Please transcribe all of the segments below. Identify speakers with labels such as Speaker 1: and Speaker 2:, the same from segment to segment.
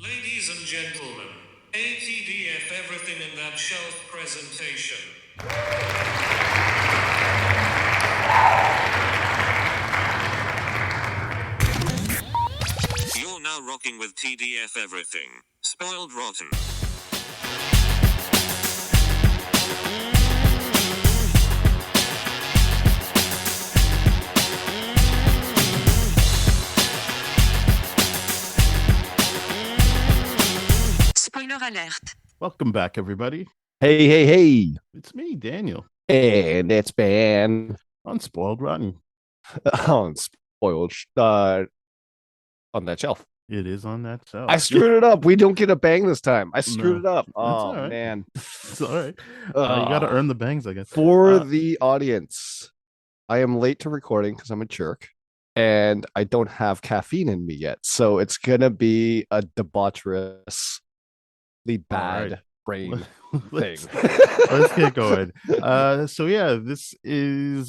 Speaker 1: Ladies and gentlemen, ATDF everything in that shelf presentation. You're now rocking with TDF everything. Spoiled Rotten.
Speaker 2: Spoiler alert.
Speaker 3: Welcome back, everybody.
Speaker 4: Hey.
Speaker 3: It's me, Daniel,
Speaker 4: And it's been
Speaker 3: on Spoiled Rotten.
Speaker 4: on spoiled on that shelf.
Speaker 3: It is on that shelf.
Speaker 4: I screwed it up. We don't get a bang this time. I screwed
Speaker 3: No,
Speaker 4: it up.
Speaker 3: that's
Speaker 4: Oh,
Speaker 3: all right.
Speaker 4: man.
Speaker 3: It's all right. You got to earn the bangs, I guess.
Speaker 4: For the audience, I am late to recording because I'm a jerk and I don't have caffeine in me yet. So it's going to be a debaucherously bad brain thing.
Speaker 3: Let's get going. So yeah, this is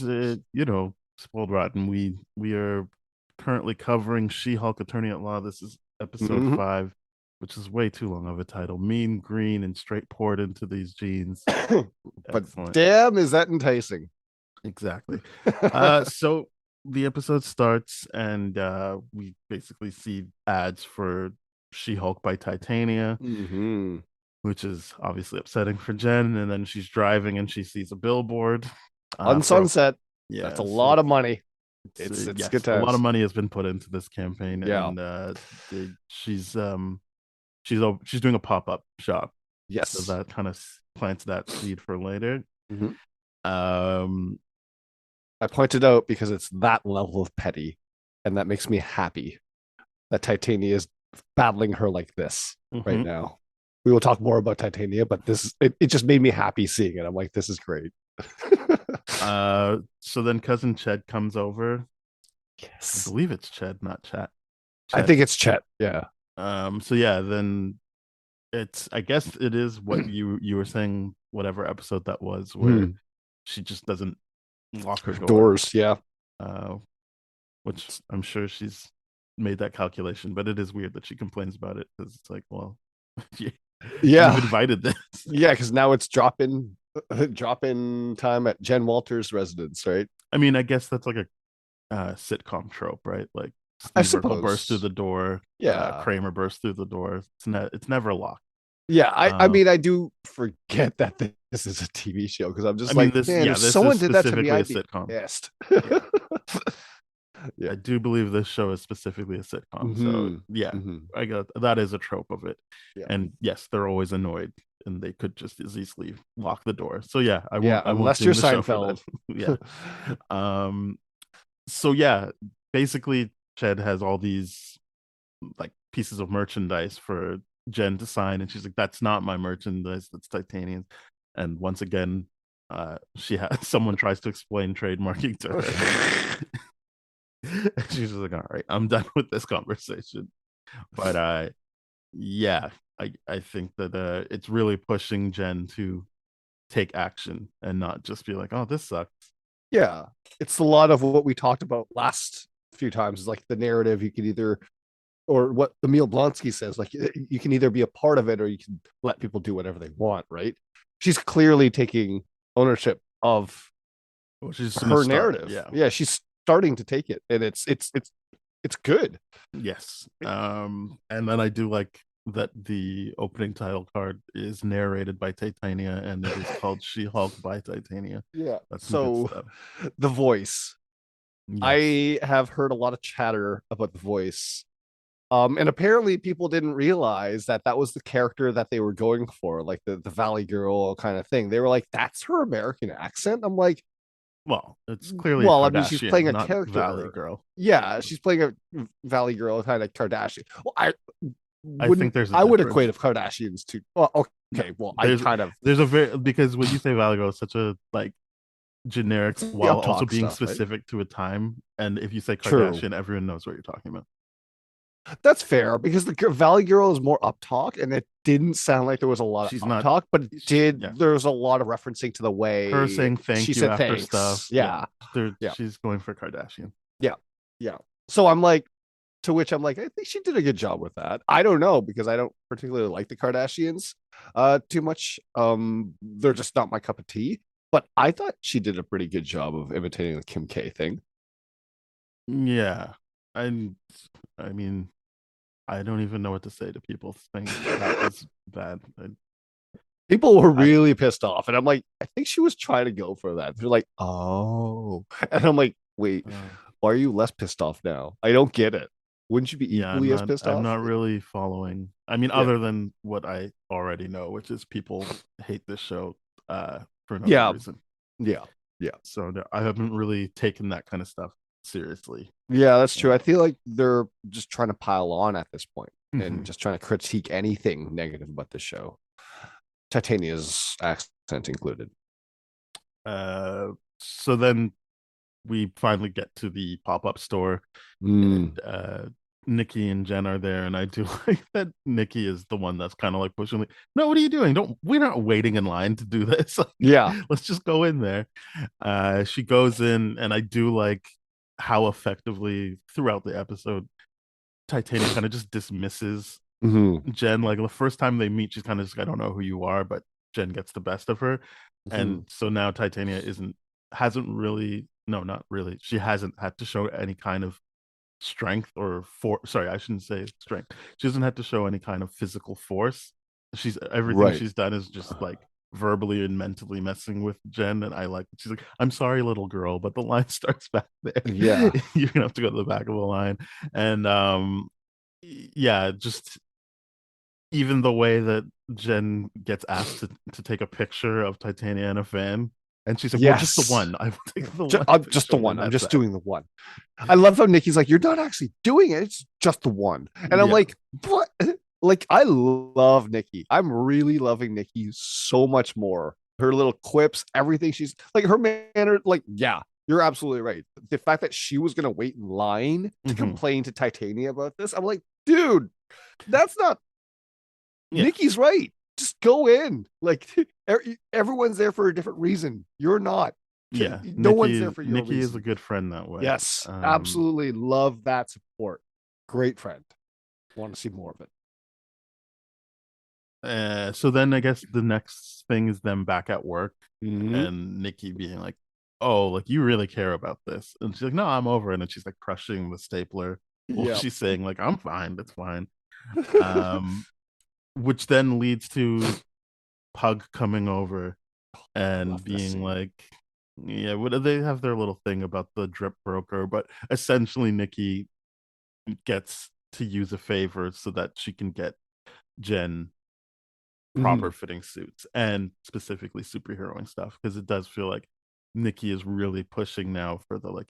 Speaker 3: Spoiled Rotten. We are currently covering She-Hulk Attorney at Law. This is episode 5, which is way too long of a title. Mean, green, and straight poured into these jeans.
Speaker 4: But damn, is that enticing?
Speaker 3: Exactly. So the episode starts and we basically see ads for She-Hulk by Titania, which is obviously upsetting for Jen. And then she's driving and she sees a billboard
Speaker 4: on Sunset.
Speaker 3: Yeah,
Speaker 4: that's a lot of money. It's
Speaker 3: yes,
Speaker 4: good times.
Speaker 3: A lot of money has been put into this campaign.
Speaker 4: Yeah.
Speaker 3: And she's doing a pop-up shop.
Speaker 4: Yes.
Speaker 3: So that kind of plants that seed for later.
Speaker 4: I pointed out because it's that level of petty, and that makes me happy that Titania is battling her like this right now. We will talk more about Titania, but it just made me happy seeing it. I'm like, this is great.
Speaker 3: So then cousin Ched comes over.
Speaker 4: Yes,
Speaker 3: I believe it's Ched, not Chet.
Speaker 4: I think it's Chet. Yeah.
Speaker 3: So yeah, then I guess it is what you were saying, whatever episode that was, where she just doesn't lock her
Speaker 4: doors. Yeah.
Speaker 3: Which I'm sure she's made that calculation, but it is weird that she complains about it because it's like, well, you've invited this.
Speaker 4: Yeah, because now it's drop-in time at Jen Walters' residence, right?
Speaker 3: I mean, I guess that's like a sitcom trope, right? Like Steve Urkel bursts through the door.
Speaker 4: Yeah,
Speaker 3: Kramer bursts through the door. It's never locked.
Speaker 4: Yeah, I mean, I do forget that this is a TV show because I'm just if someone did that to me, I'd be pissed.
Speaker 3: I do believe this show is specifically a sitcom. So I got that is a trope of it. Yeah. And yes, they're always annoyed and they could just as easily lock the door. So yeah,
Speaker 4: unless you're Seinfeld.
Speaker 3: Yeah. So yeah, basically Ched has all these like pieces of merchandise for Jen to sign, and she's like, that's not my merchandise, that's Titania's. And once again, someone tries to explain trademarking to her. And she's just like, all right, I'm done with this conversation. But I think that it's really pushing Jen to take action and not just be like, oh, this sucks.
Speaker 4: Yeah, it's a lot of what we talked about last few times, is like the narrative. You could either, or what Emil Blonsky says, like you can either be a part of it or you can let people do whatever they want, right? She's clearly taking ownership of her narrative. Yeah, she's starting to take it, and it's good.
Speaker 3: Yes. And then I do like that the opening title card is narrated by Titania and it is called She-Hulk by Titania.
Speaker 4: Yeah, that's so the voice. Yes. I have heard a lot of chatter about the voice. And apparently people didn't realize that was the character that they were going for, like the Valley Girl kind of thing. They were like, that's her American accent. I'm like,
Speaker 3: well, it's clearly
Speaker 4: I mean, she's playing a character.
Speaker 3: Valley Girl.
Speaker 4: Yeah, she's playing a Valley Girl, kind of Kardashian. Well, I
Speaker 3: think
Speaker 4: I would equate of Kardashians to. Well, okay. Well,
Speaker 3: because when you say Valley Girl, it's such a like generic while also being specific to a time. And if you say Kardashian, everyone knows what you're talking about.
Speaker 4: That's fair, because the Valley Girl is more up talk, and it didn't sound like there was a lot of up talk, but it did. Yeah. There was a lot of referencing to the way
Speaker 3: her saying thank you after thanks. Stuff.
Speaker 4: Yeah.
Speaker 3: She's going for Kardashian.
Speaker 4: Yeah. So I'm like, To which I'm like, I think she did a good job with that. I don't know because I don't particularly like the Kardashians too much. They're just not my cup of tea. But I thought she did a pretty good job of imitating the Kim K thing.
Speaker 3: Yeah. And I mean, I don't even know what to say to people think that was bad.
Speaker 4: People were
Speaker 3: I,
Speaker 4: really pissed off, and I'm like, I think she was trying to go for that. They're like, oh, and I'm like, wait,
Speaker 3: uh,
Speaker 4: why are you less pissed off now? I don't get it. Wouldn't you be
Speaker 3: yeah,
Speaker 4: equally as pissed
Speaker 3: I'm
Speaker 4: off?
Speaker 3: not really following. I mean,
Speaker 4: Yeah,
Speaker 3: other than what I already know, which is people hate this show for no good
Speaker 4: yeah,
Speaker 3: reason.
Speaker 4: yeah, yeah,
Speaker 3: So no, I haven't really taken that kind of stuff seriously.
Speaker 4: yeah. That's true. I
Speaker 3: Uh,
Speaker 4: feel like they're just trying to pile on at this point and
Speaker 3: mhm.
Speaker 4: just trying to critique anything negative about this show. Titania's accent included.
Speaker 3: So then we finally get to the pop-up store,
Speaker 4: Mm,
Speaker 3: and Nikki and Jen are there, and I do like that Nikki is the one that's kind of like pushing, like, no, what are you doing? Don't We're not waiting in line to do this. Like,
Speaker 4: yeah.
Speaker 3: let's just go in there. She goes in, and I do like how effectively throughout the episode Titania kind of just dismisses
Speaker 4: Hmm.
Speaker 3: Jen. Like the first time they meet, she's kind of just like, I don't know who you are, but Jen gets the best of her.
Speaker 4: Hmm.
Speaker 3: And so now Titania hasn't really, no, not really. She hasn't had to show any kind of strength or sorry, I shouldn't say strength. She doesn't have to show any kind of physical force. She's everything
Speaker 4: Right.
Speaker 3: she's done is just like verbally and mentally messing with Jen. And I like she's like, I'm sorry, little girl, but the line starts back there.
Speaker 4: Yeah.
Speaker 3: You're gonna have to go to the back of the line. And yeah, just even the way that Jen gets asked to take a picture of Titania and a fan, and she's like, "Well, just the
Speaker 4: Yes.
Speaker 3: one. I will take the
Speaker 4: Ju-
Speaker 3: one
Speaker 4: I'm just the
Speaker 3: picture,
Speaker 4: one.
Speaker 3: and
Speaker 4: I'm
Speaker 3: that's
Speaker 4: just
Speaker 3: that."
Speaker 4: doing the one. I love how Nikki's like, you're not actually doing it. It's just the one. And I'm
Speaker 3: Yeah,
Speaker 4: like, what? Like, I love Nikki. I'm really loving Nikki so much more. Her little quips, everything she's like, her manner, like, yeah, you're absolutely right. The fact that she was going to wait in line to
Speaker 3: hmm
Speaker 4: complain to Titania about this, I'm like, dude, that's not
Speaker 3: yeah,
Speaker 4: Nikki's right. Just go in. Like, everyone's there for a different reason. You're not.
Speaker 3: yeah.
Speaker 4: No one's there for your
Speaker 3: Nikki is a
Speaker 4: reason.
Speaker 3: good friend that way.
Speaker 4: Yes, absolutely love that support. Great friend. Want to see more of it.
Speaker 3: So then I guess the next thing is them back at work,
Speaker 4: Mm-hmm.
Speaker 3: and Nikki being like, "Oh, like you really care about this," and she's like, "No, I'm over it," and she's like crushing the stapler while
Speaker 4: Yeah.
Speaker 3: she's saying like, "I'm fine, it's fine." Um, which then leads to Pug coming over and
Speaker 4: Love this
Speaker 3: being
Speaker 4: scene.
Speaker 3: like, yeah, what do they have their little thing about the drip broker, but essentially Nikki gets to use a favor so that she can get Jen
Speaker 4: Mm-hmm.
Speaker 3: proper fitting suits and specifically superheroing stuff, because it does feel like Nikki is really pushing now for the like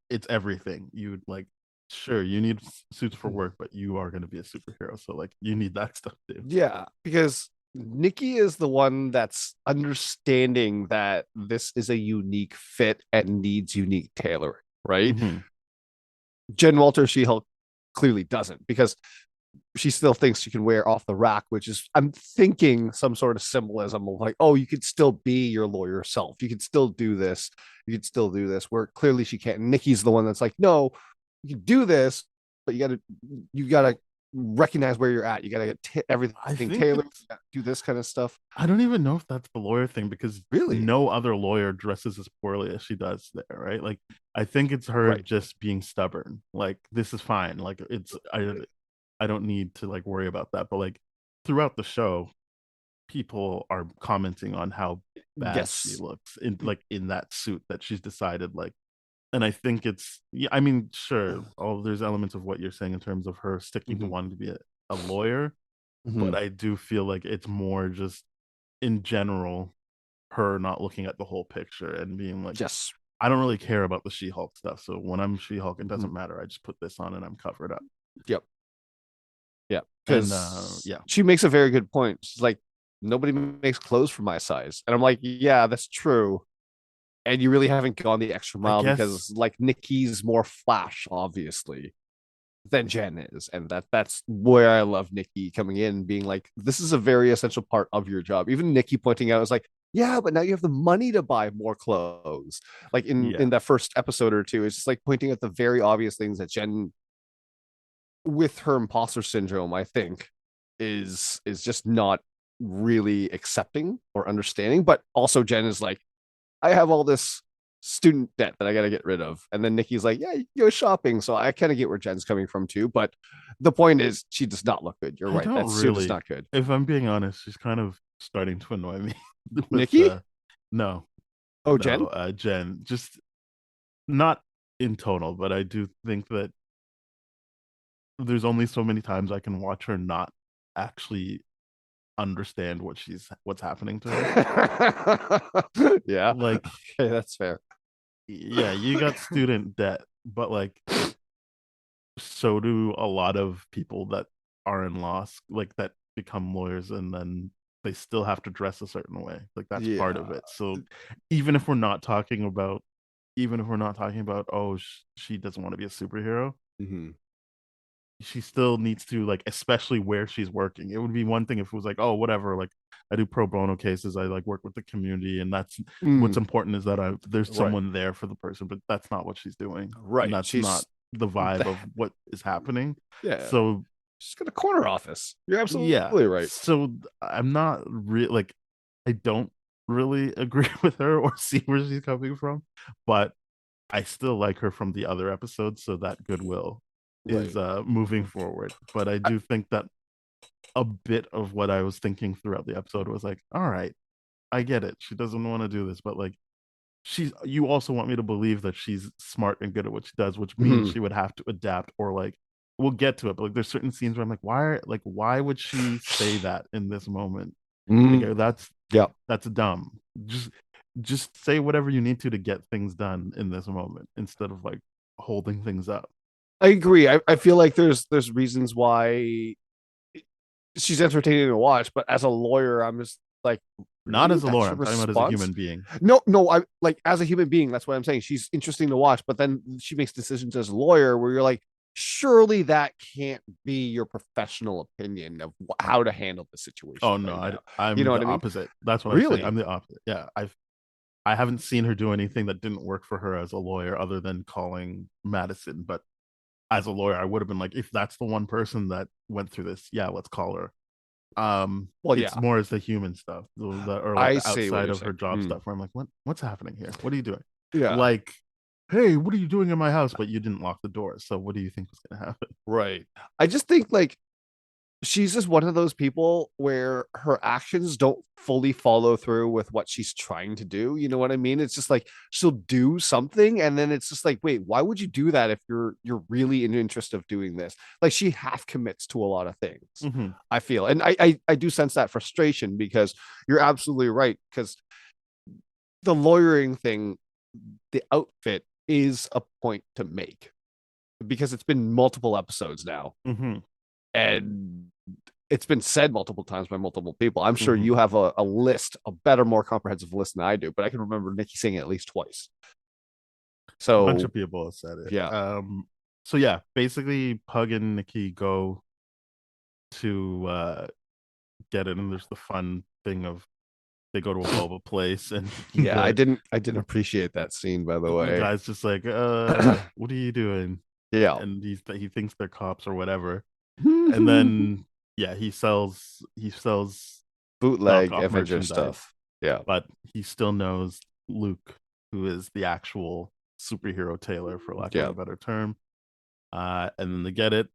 Speaker 3: it's everything. You like, sure, you need suits for work, but you are going to be a superhero, so like you need that stuff too.
Speaker 4: Yeah, because Nikki is the one that's understanding that this is a unique fit and needs unique tailoring, right?
Speaker 3: Hmm.
Speaker 4: Jen Walter She Hulk clearly doesn't because she still thinks she can wear off the rack, which is, I'm thinking, some sort of symbolism of like, oh, you could still be your lawyer self. You could still do this. You could still do this. Where clearly she can't. Nikki's the one that's like, no, you can do this, but you gotta recognize where you're at. You gotta get
Speaker 3: I
Speaker 4: everything
Speaker 3: think
Speaker 4: tailored.
Speaker 3: it's
Speaker 4: Do this kind of stuff.
Speaker 3: I don't even know if that's the lawyer thing, because
Speaker 4: Really?
Speaker 3: no other lawyer dresses as poorly as she does there, right? Like I think it's her
Speaker 4: Right.
Speaker 3: just being stubborn. Like this is fine. Like I don't need to like worry about that. But like throughout the show, people are commenting on how bad she
Speaker 4: Yes.
Speaker 3: looks in like in that suit that she's decided like, and I think it's, yeah, I mean, sure, there's elements of what you're saying in terms of her sticking to
Speaker 4: Mhm.
Speaker 3: wanting to be a lawyer, but
Speaker 4: Mhm.
Speaker 3: I do feel like it's more just in general her not looking at the whole picture and being like,
Speaker 4: Yes.
Speaker 3: I don't really care about the She-Hulk stuff. So when I'm She-Hulk, it
Speaker 4: Mhm.
Speaker 3: doesn't matter. I just put this on and I'm covered up.
Speaker 4: Yep. Yeah.
Speaker 3: And
Speaker 4: Because
Speaker 3: yeah,
Speaker 4: she makes a very good point. She's like, nobody makes clothes for my size. And I'm like, yeah, that's true. And you really haven't gone the extra
Speaker 3: I
Speaker 4: mile
Speaker 3: guess
Speaker 4: because like Nikki's more flash, obviously, than Jen is. And that's where I love Nikki coming in and being like, this is a very essential part of your job. Even Nikki pointing out is like, yeah, but now you have the money to buy more clothes. Like in
Speaker 3: yeah.
Speaker 4: that first episode or two, it's just like pointing out the very obvious things that Jen with her imposter syndrome, I think, is just not really accepting or understanding. But also Jen is like, I have all this student debt that I got to get rid of. And then Nikki's like, yeah, you can go shopping. So I kind of get where Jen's coming from too. But the point is, she does not look good. You're
Speaker 3: I
Speaker 4: right.
Speaker 3: don't
Speaker 4: That suit is
Speaker 3: really.
Speaker 4: not good.
Speaker 3: If I'm being honest, she's kind of starting to annoy me. with
Speaker 4: Nikki?
Speaker 3: no,
Speaker 4: Oh,
Speaker 3: no,
Speaker 4: Jen?
Speaker 3: Jen. Just not in total, but I do think that there's only so many times I can watch her not actually understand what's happening to her.
Speaker 4: Yeah.
Speaker 3: Like,
Speaker 4: Okay, that's fair.
Speaker 3: yeah, you got student debt, but like so do a lot of people that are in law, like that become lawyers and then they still have to dress a certain way. Like that's part of
Speaker 4: Yeah.
Speaker 3: it. So even if we're not talking about, oh, she doesn't want to be a superhero,
Speaker 4: Mhm.
Speaker 3: she still needs to, like, especially where she's working. It would be one thing if it was like, oh, whatever, like I do pro bono cases, I like work with the community, and that's what's
Speaker 4: Mm,
Speaker 3: important is that there's
Speaker 4: right.
Speaker 3: someone there for the person, but that's not what she's doing. And
Speaker 4: Right.
Speaker 3: that's not the vibe of what is happening.
Speaker 4: Yeah.
Speaker 3: So
Speaker 4: She's got a corner office. You're
Speaker 3: yeah.
Speaker 4: absolutely right.
Speaker 3: So I'm not really like, I don't really agree with her or see where she's coming from, but I still like her from the other episodes, so that goodwill is
Speaker 4: Right.
Speaker 3: moving forward. But I do think that a bit of what I was thinking throughout the episode was like, all right, I get it. She doesn't want to do this, but like you also want me to believe that she's smart and good at what she does, which means
Speaker 4: Mhm.
Speaker 3: she would have to adapt, or like we'll get to it, but like there's certain scenes where I'm like, why would she say that in this moment? Like
Speaker 4: Mhm. Yeah.
Speaker 3: that's dumb. Just say whatever you need to get things done in this moment instead of like holding things up.
Speaker 4: I agree. I feel like there's reasons why she's entertaining to watch, but as a lawyer, I'm just like,
Speaker 3: Not
Speaker 4: really?
Speaker 3: as a
Speaker 4: That's
Speaker 3: lawyer,
Speaker 4: your
Speaker 3: I'm talking about as a
Speaker 4: response?
Speaker 3: human being.
Speaker 4: No, I like as a human being, that's what I'm saying. She's interesting to watch, but then she makes decisions as a lawyer where you're like, surely that can't be your professional opinion of how to handle the situation
Speaker 3: Oh no,
Speaker 4: right now. You
Speaker 3: I'm
Speaker 4: know
Speaker 3: the
Speaker 4: what I mean?
Speaker 3: opposite. That's what I'm saying. I'm
Speaker 4: Really?
Speaker 3: the opposite. Yeah, I haven't seen her do anything that didn't work for her as a lawyer other than calling Madison. But as a lawyer, I would have been like, if that's the one person that went through this, yeah, let's call her.
Speaker 4: Well,
Speaker 3: It's
Speaker 4: yeah,
Speaker 3: more as the human stuff, or like
Speaker 4: I
Speaker 3: the
Speaker 4: see what
Speaker 3: outside
Speaker 4: you're
Speaker 3: of her
Speaker 4: saying.
Speaker 3: job stuff, where I'm like, what's happening here? What are you doing?
Speaker 4: Yeah,
Speaker 3: Like, hey, what are you doing in my house? But you didn't lock the door, so what do you think was gonna happen?
Speaker 4: right. I just think like she's just one of those people where her actions don't fully follow through with what she's trying to do. You know what I mean? It's just like she'll do something and then it's just like, wait, why would you do that if you're really in interest of doing this? Like she half commits to a lot of things,
Speaker 3: Mm-hmm.
Speaker 4: I feel. And I do sense that frustration because you're absolutely right. Because the lawyering thing, the outfit is a point to make because it's been multiple episodes now.
Speaker 3: Mm-hmm.
Speaker 4: And it's been said multiple times by multiple people. I'm sure
Speaker 3: Mm-hmm.
Speaker 4: you have a list, a better, more comprehensive list than I do, but I can remember Nikki saying it at least twice.
Speaker 3: A bunch of
Speaker 4: So
Speaker 3: people have said it.
Speaker 4: yeah,
Speaker 3: So yeah, basically Pug and Nikki go to get it, and there's the fun thing of they go to a boba place, and
Speaker 4: yeah,
Speaker 3: the
Speaker 4: I didn't appreciate that scene, by the
Speaker 3: the
Speaker 4: way.
Speaker 3: guy's just like, what are you doing?
Speaker 4: Yeah.
Speaker 3: And he thinks they're cops or whatever. And then yeah, he sells
Speaker 4: Bootleg
Speaker 3: knockoff
Speaker 4: Avenger
Speaker 3: merchandise,
Speaker 4: stuff. Yeah.
Speaker 3: but he still knows Luke, who is the actual superhero tailor, for lack of
Speaker 4: Yeah.
Speaker 3: a better term. And then they get it.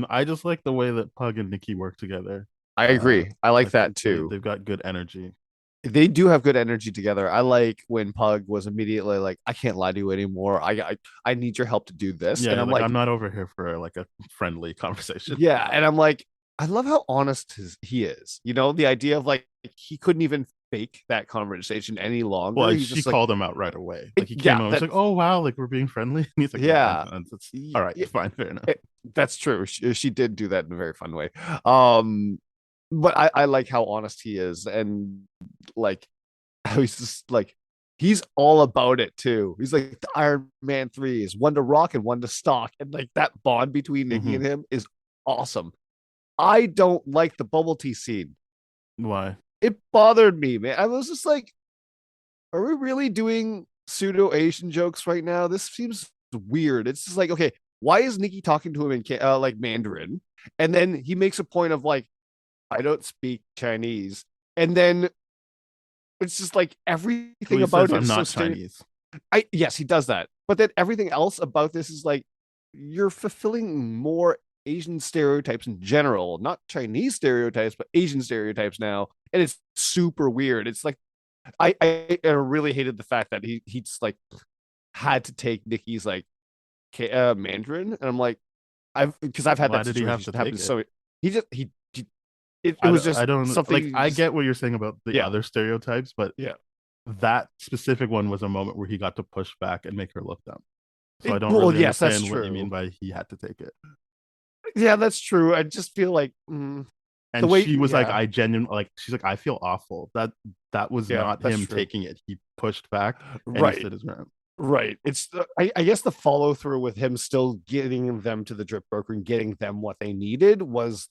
Speaker 3: I just like the way that Pug and Nikki work together.
Speaker 4: I agree. I
Speaker 3: I
Speaker 4: like that
Speaker 3: think
Speaker 4: too.
Speaker 3: they've got good energy.
Speaker 4: They do have good energy together. I like when Pug was immediately like, I can't lie to you anymore. I need your help to do this. And
Speaker 3: Yeah,
Speaker 4: I'm
Speaker 3: like
Speaker 4: like,
Speaker 3: I'm not over here for like a friendly conversation.
Speaker 4: yeah, and I'm like, I love how honest he is. You know, the idea of like he couldn't even fake that conversation any longer.
Speaker 3: Well,
Speaker 4: He's
Speaker 3: she
Speaker 4: just like,
Speaker 3: called him out right away. Like he came
Speaker 4: yeah,
Speaker 3: out, he's
Speaker 4: that
Speaker 3: like, "Oh wow, like we're being friendly." And he's like, "Yeah,
Speaker 4: yeah,
Speaker 3: it's all right,
Speaker 4: yeah,
Speaker 3: fine, fair enough."
Speaker 4: that's true. She did do that in a very fun way. But I like how honest he is, and like how he's just like he's all about it too. He's like the Iron Man 3 is one to rock and one to stock, and like that bond between Nikki
Speaker 3: Mm-hmm.
Speaker 4: and him is awesome. I don't like the bubble tea scene.
Speaker 3: Why?
Speaker 4: It bothered me, man. I was just like, are we really doing pseudo Asian jokes right now? This seems weird. It's just like, okay, why is Nikki talking to him in like Mandarin? And then he makes a point of like, I don't speak Chinese. And then it's just like everything
Speaker 3: Well, he
Speaker 4: about
Speaker 3: says,
Speaker 4: it
Speaker 3: I'm
Speaker 4: is so
Speaker 3: not Chinese.
Speaker 4: yes, he does that. But then everything else about this is like you're fulfilling more Asian stereotypes in general, not Chinese stereotypes, but Asian stereotypes now. And it's super weird. It's like I really hated the fact that he just like had to take Nikki's like Mandarin, and I'm like, I've had
Speaker 3: Why
Speaker 4: that
Speaker 3: did he have
Speaker 4: situation
Speaker 3: to
Speaker 4: happen.
Speaker 3: take it?
Speaker 4: So it was just
Speaker 3: I don't like.
Speaker 4: something.
Speaker 3: I get what you're saying about the
Speaker 4: Yeah.
Speaker 3: other stereotypes, but
Speaker 4: Yeah.
Speaker 3: that specific one was a moment where he got to push back and make her look dumb. So I don't
Speaker 4: Well,
Speaker 3: really
Speaker 4: yes, that's
Speaker 3: understand what you
Speaker 4: true.
Speaker 3: mean by he had to take it.
Speaker 4: Yeah, that's true. I just feel like
Speaker 3: And
Speaker 4: way,
Speaker 3: she was like,
Speaker 4: yeah,
Speaker 3: I genuinely like. She's like, I feel awful. That was
Speaker 4: yeah,
Speaker 3: not
Speaker 4: that's
Speaker 3: him
Speaker 4: true.
Speaker 3: taking it. He pushed back and he
Speaker 4: Right,
Speaker 3: stood his ground.
Speaker 4: right. It's I guess the follow through with him still getting them to the drip broker and getting them what they needed was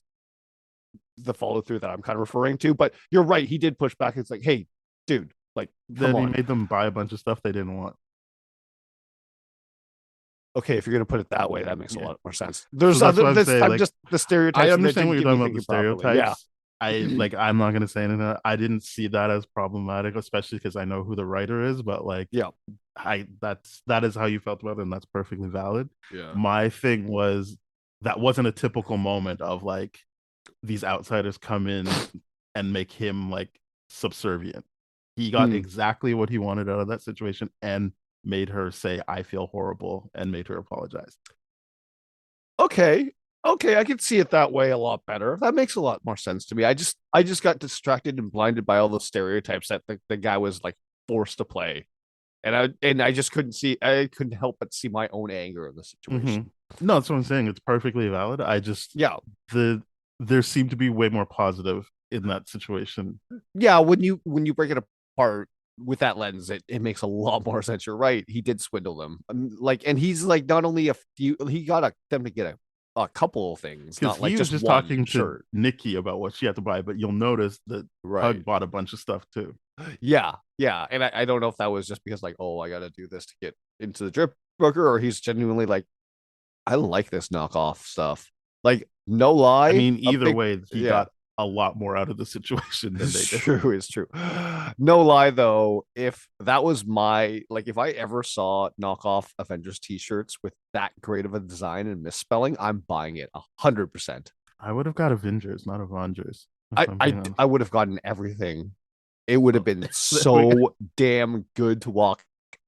Speaker 4: the follow through that I'm kind of referring to. But you're right. He did push back. It's like, hey, dude, like, come
Speaker 3: Then he
Speaker 4: on.
Speaker 3: made them buy a bunch of stuff they didn't want.
Speaker 4: Okay, if you're gonna put it that way, that makes a
Speaker 3: Yeah.
Speaker 4: lot more sense.
Speaker 3: So
Speaker 4: There's
Speaker 3: that's what
Speaker 4: other
Speaker 3: I'm
Speaker 4: this
Speaker 3: saying.
Speaker 4: I'm
Speaker 3: Like,
Speaker 4: just the stereotypes.
Speaker 3: I
Speaker 4: that
Speaker 3: understand what
Speaker 4: didn't
Speaker 3: you're
Speaker 4: get me
Speaker 3: talking about the
Speaker 4: thinking properly. Yeah.
Speaker 3: stereotypes. I like. I'm not gonna say anything. I didn't see that as problematic, especially because I know who the writer is. But like,
Speaker 4: Yeah.
Speaker 3: that is how you felt about it, and that's perfectly valid.
Speaker 4: Yeah.
Speaker 3: My thing was that wasn't a typical moment of like these outsiders come in and make him like subservient. He got exactly what he wanted out of that situation and made her say, I feel horrible, and made her apologize.
Speaker 4: Okay. Okay, I could see it that way a lot better. That makes a lot more sense to me. I just got distracted and blinded by all those stereotypes that the guy was like forced to play. And I just I couldn't help but see my own anger in the situation.
Speaker 3: No, that's what I'm saying. It's perfectly valid. I just
Speaker 4: Yeah.
Speaker 3: there seemed to be way more positive in that situation.
Speaker 4: Yeah, when you break it apart with that lens, it makes a lot more sense. You're right. He did swindle them. And he's like not only a few, he got them to get a couple of things,
Speaker 3: Because
Speaker 4: not like
Speaker 3: he was
Speaker 4: just
Speaker 3: just
Speaker 4: one
Speaker 3: talking to
Speaker 4: shirt.
Speaker 3: Nikki about what she had to buy, but you'll notice that
Speaker 4: Right.
Speaker 3: Hug bought a bunch of stuff too.
Speaker 4: Yeah, yeah. And I don't know if that was just because like, oh, I gotta do this to get into the drip broker, or he's genuinely like, I like this knockoff stuff. Like, no lie.
Speaker 3: I mean, either way, he
Speaker 4: yeah.
Speaker 3: got a lot more out of the situation than they
Speaker 4: It's
Speaker 3: did.
Speaker 4: true, it's true. No lie though, if that was my like if I ever saw knockoff Avengers t-shirts with that great of a design and misspelling, I'm buying it 100%.
Speaker 3: I would have got Avengers, not Avengers. if I'm being honest.
Speaker 4: I would have gotten everything. It would have been so damn good to walk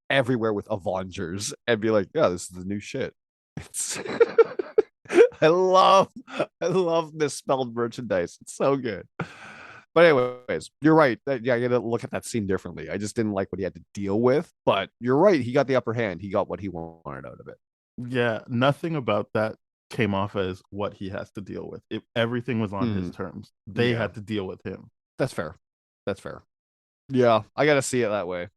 Speaker 4: everywhere with Avengers and be like, yeah, this is the new shit. It's I love misspelled merchandise. It's so good. But anyways, you're right. Yeah, I gotta look at that scene differently. I just didn't like what he had to deal with. But you're right. He got the upper hand. He got what he wanted out of it.
Speaker 3: Yeah, nothing about that came off as what he has to deal with. Everything was on his terms. They
Speaker 4: Yeah.
Speaker 3: had to deal with him.
Speaker 4: That's fair. That's fair. Yeah, I gotta see it that way.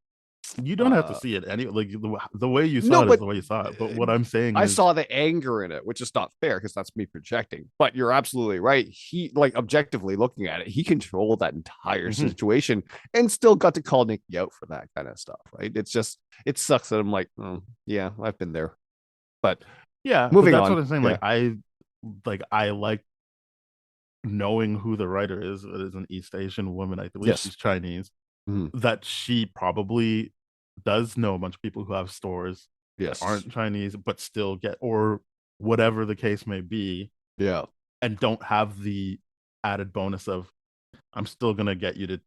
Speaker 3: You don't have to see it any like the way you saw
Speaker 4: No,
Speaker 3: it is
Speaker 4: but
Speaker 3: the way you saw it. But what I'm saying
Speaker 4: I
Speaker 3: is,
Speaker 4: saw the anger in it, which is not fair because that's me projecting. But you're absolutely right. He, like, objectively looking at it, he controlled that entire situation and still got to call Nikki out for that kind of stuff, right? It's just, it sucks that I'm like, yeah, I've been there. But
Speaker 3: yeah,
Speaker 4: moving
Speaker 3: that's
Speaker 4: on.
Speaker 3: what I'm saying.
Speaker 4: Yeah.
Speaker 3: I like knowing who the writer is. It is an East Asian woman. I believe
Speaker 4: Yes.
Speaker 3: she's Chinese.
Speaker 4: Mhm.
Speaker 3: That she probably does know a bunch of people who have stores
Speaker 4: Yes.
Speaker 3: that aren't Chinese, but still get, or whatever the case may be,
Speaker 4: Yeah.
Speaker 3: and don't have the added bonus of I'm still gonna get you to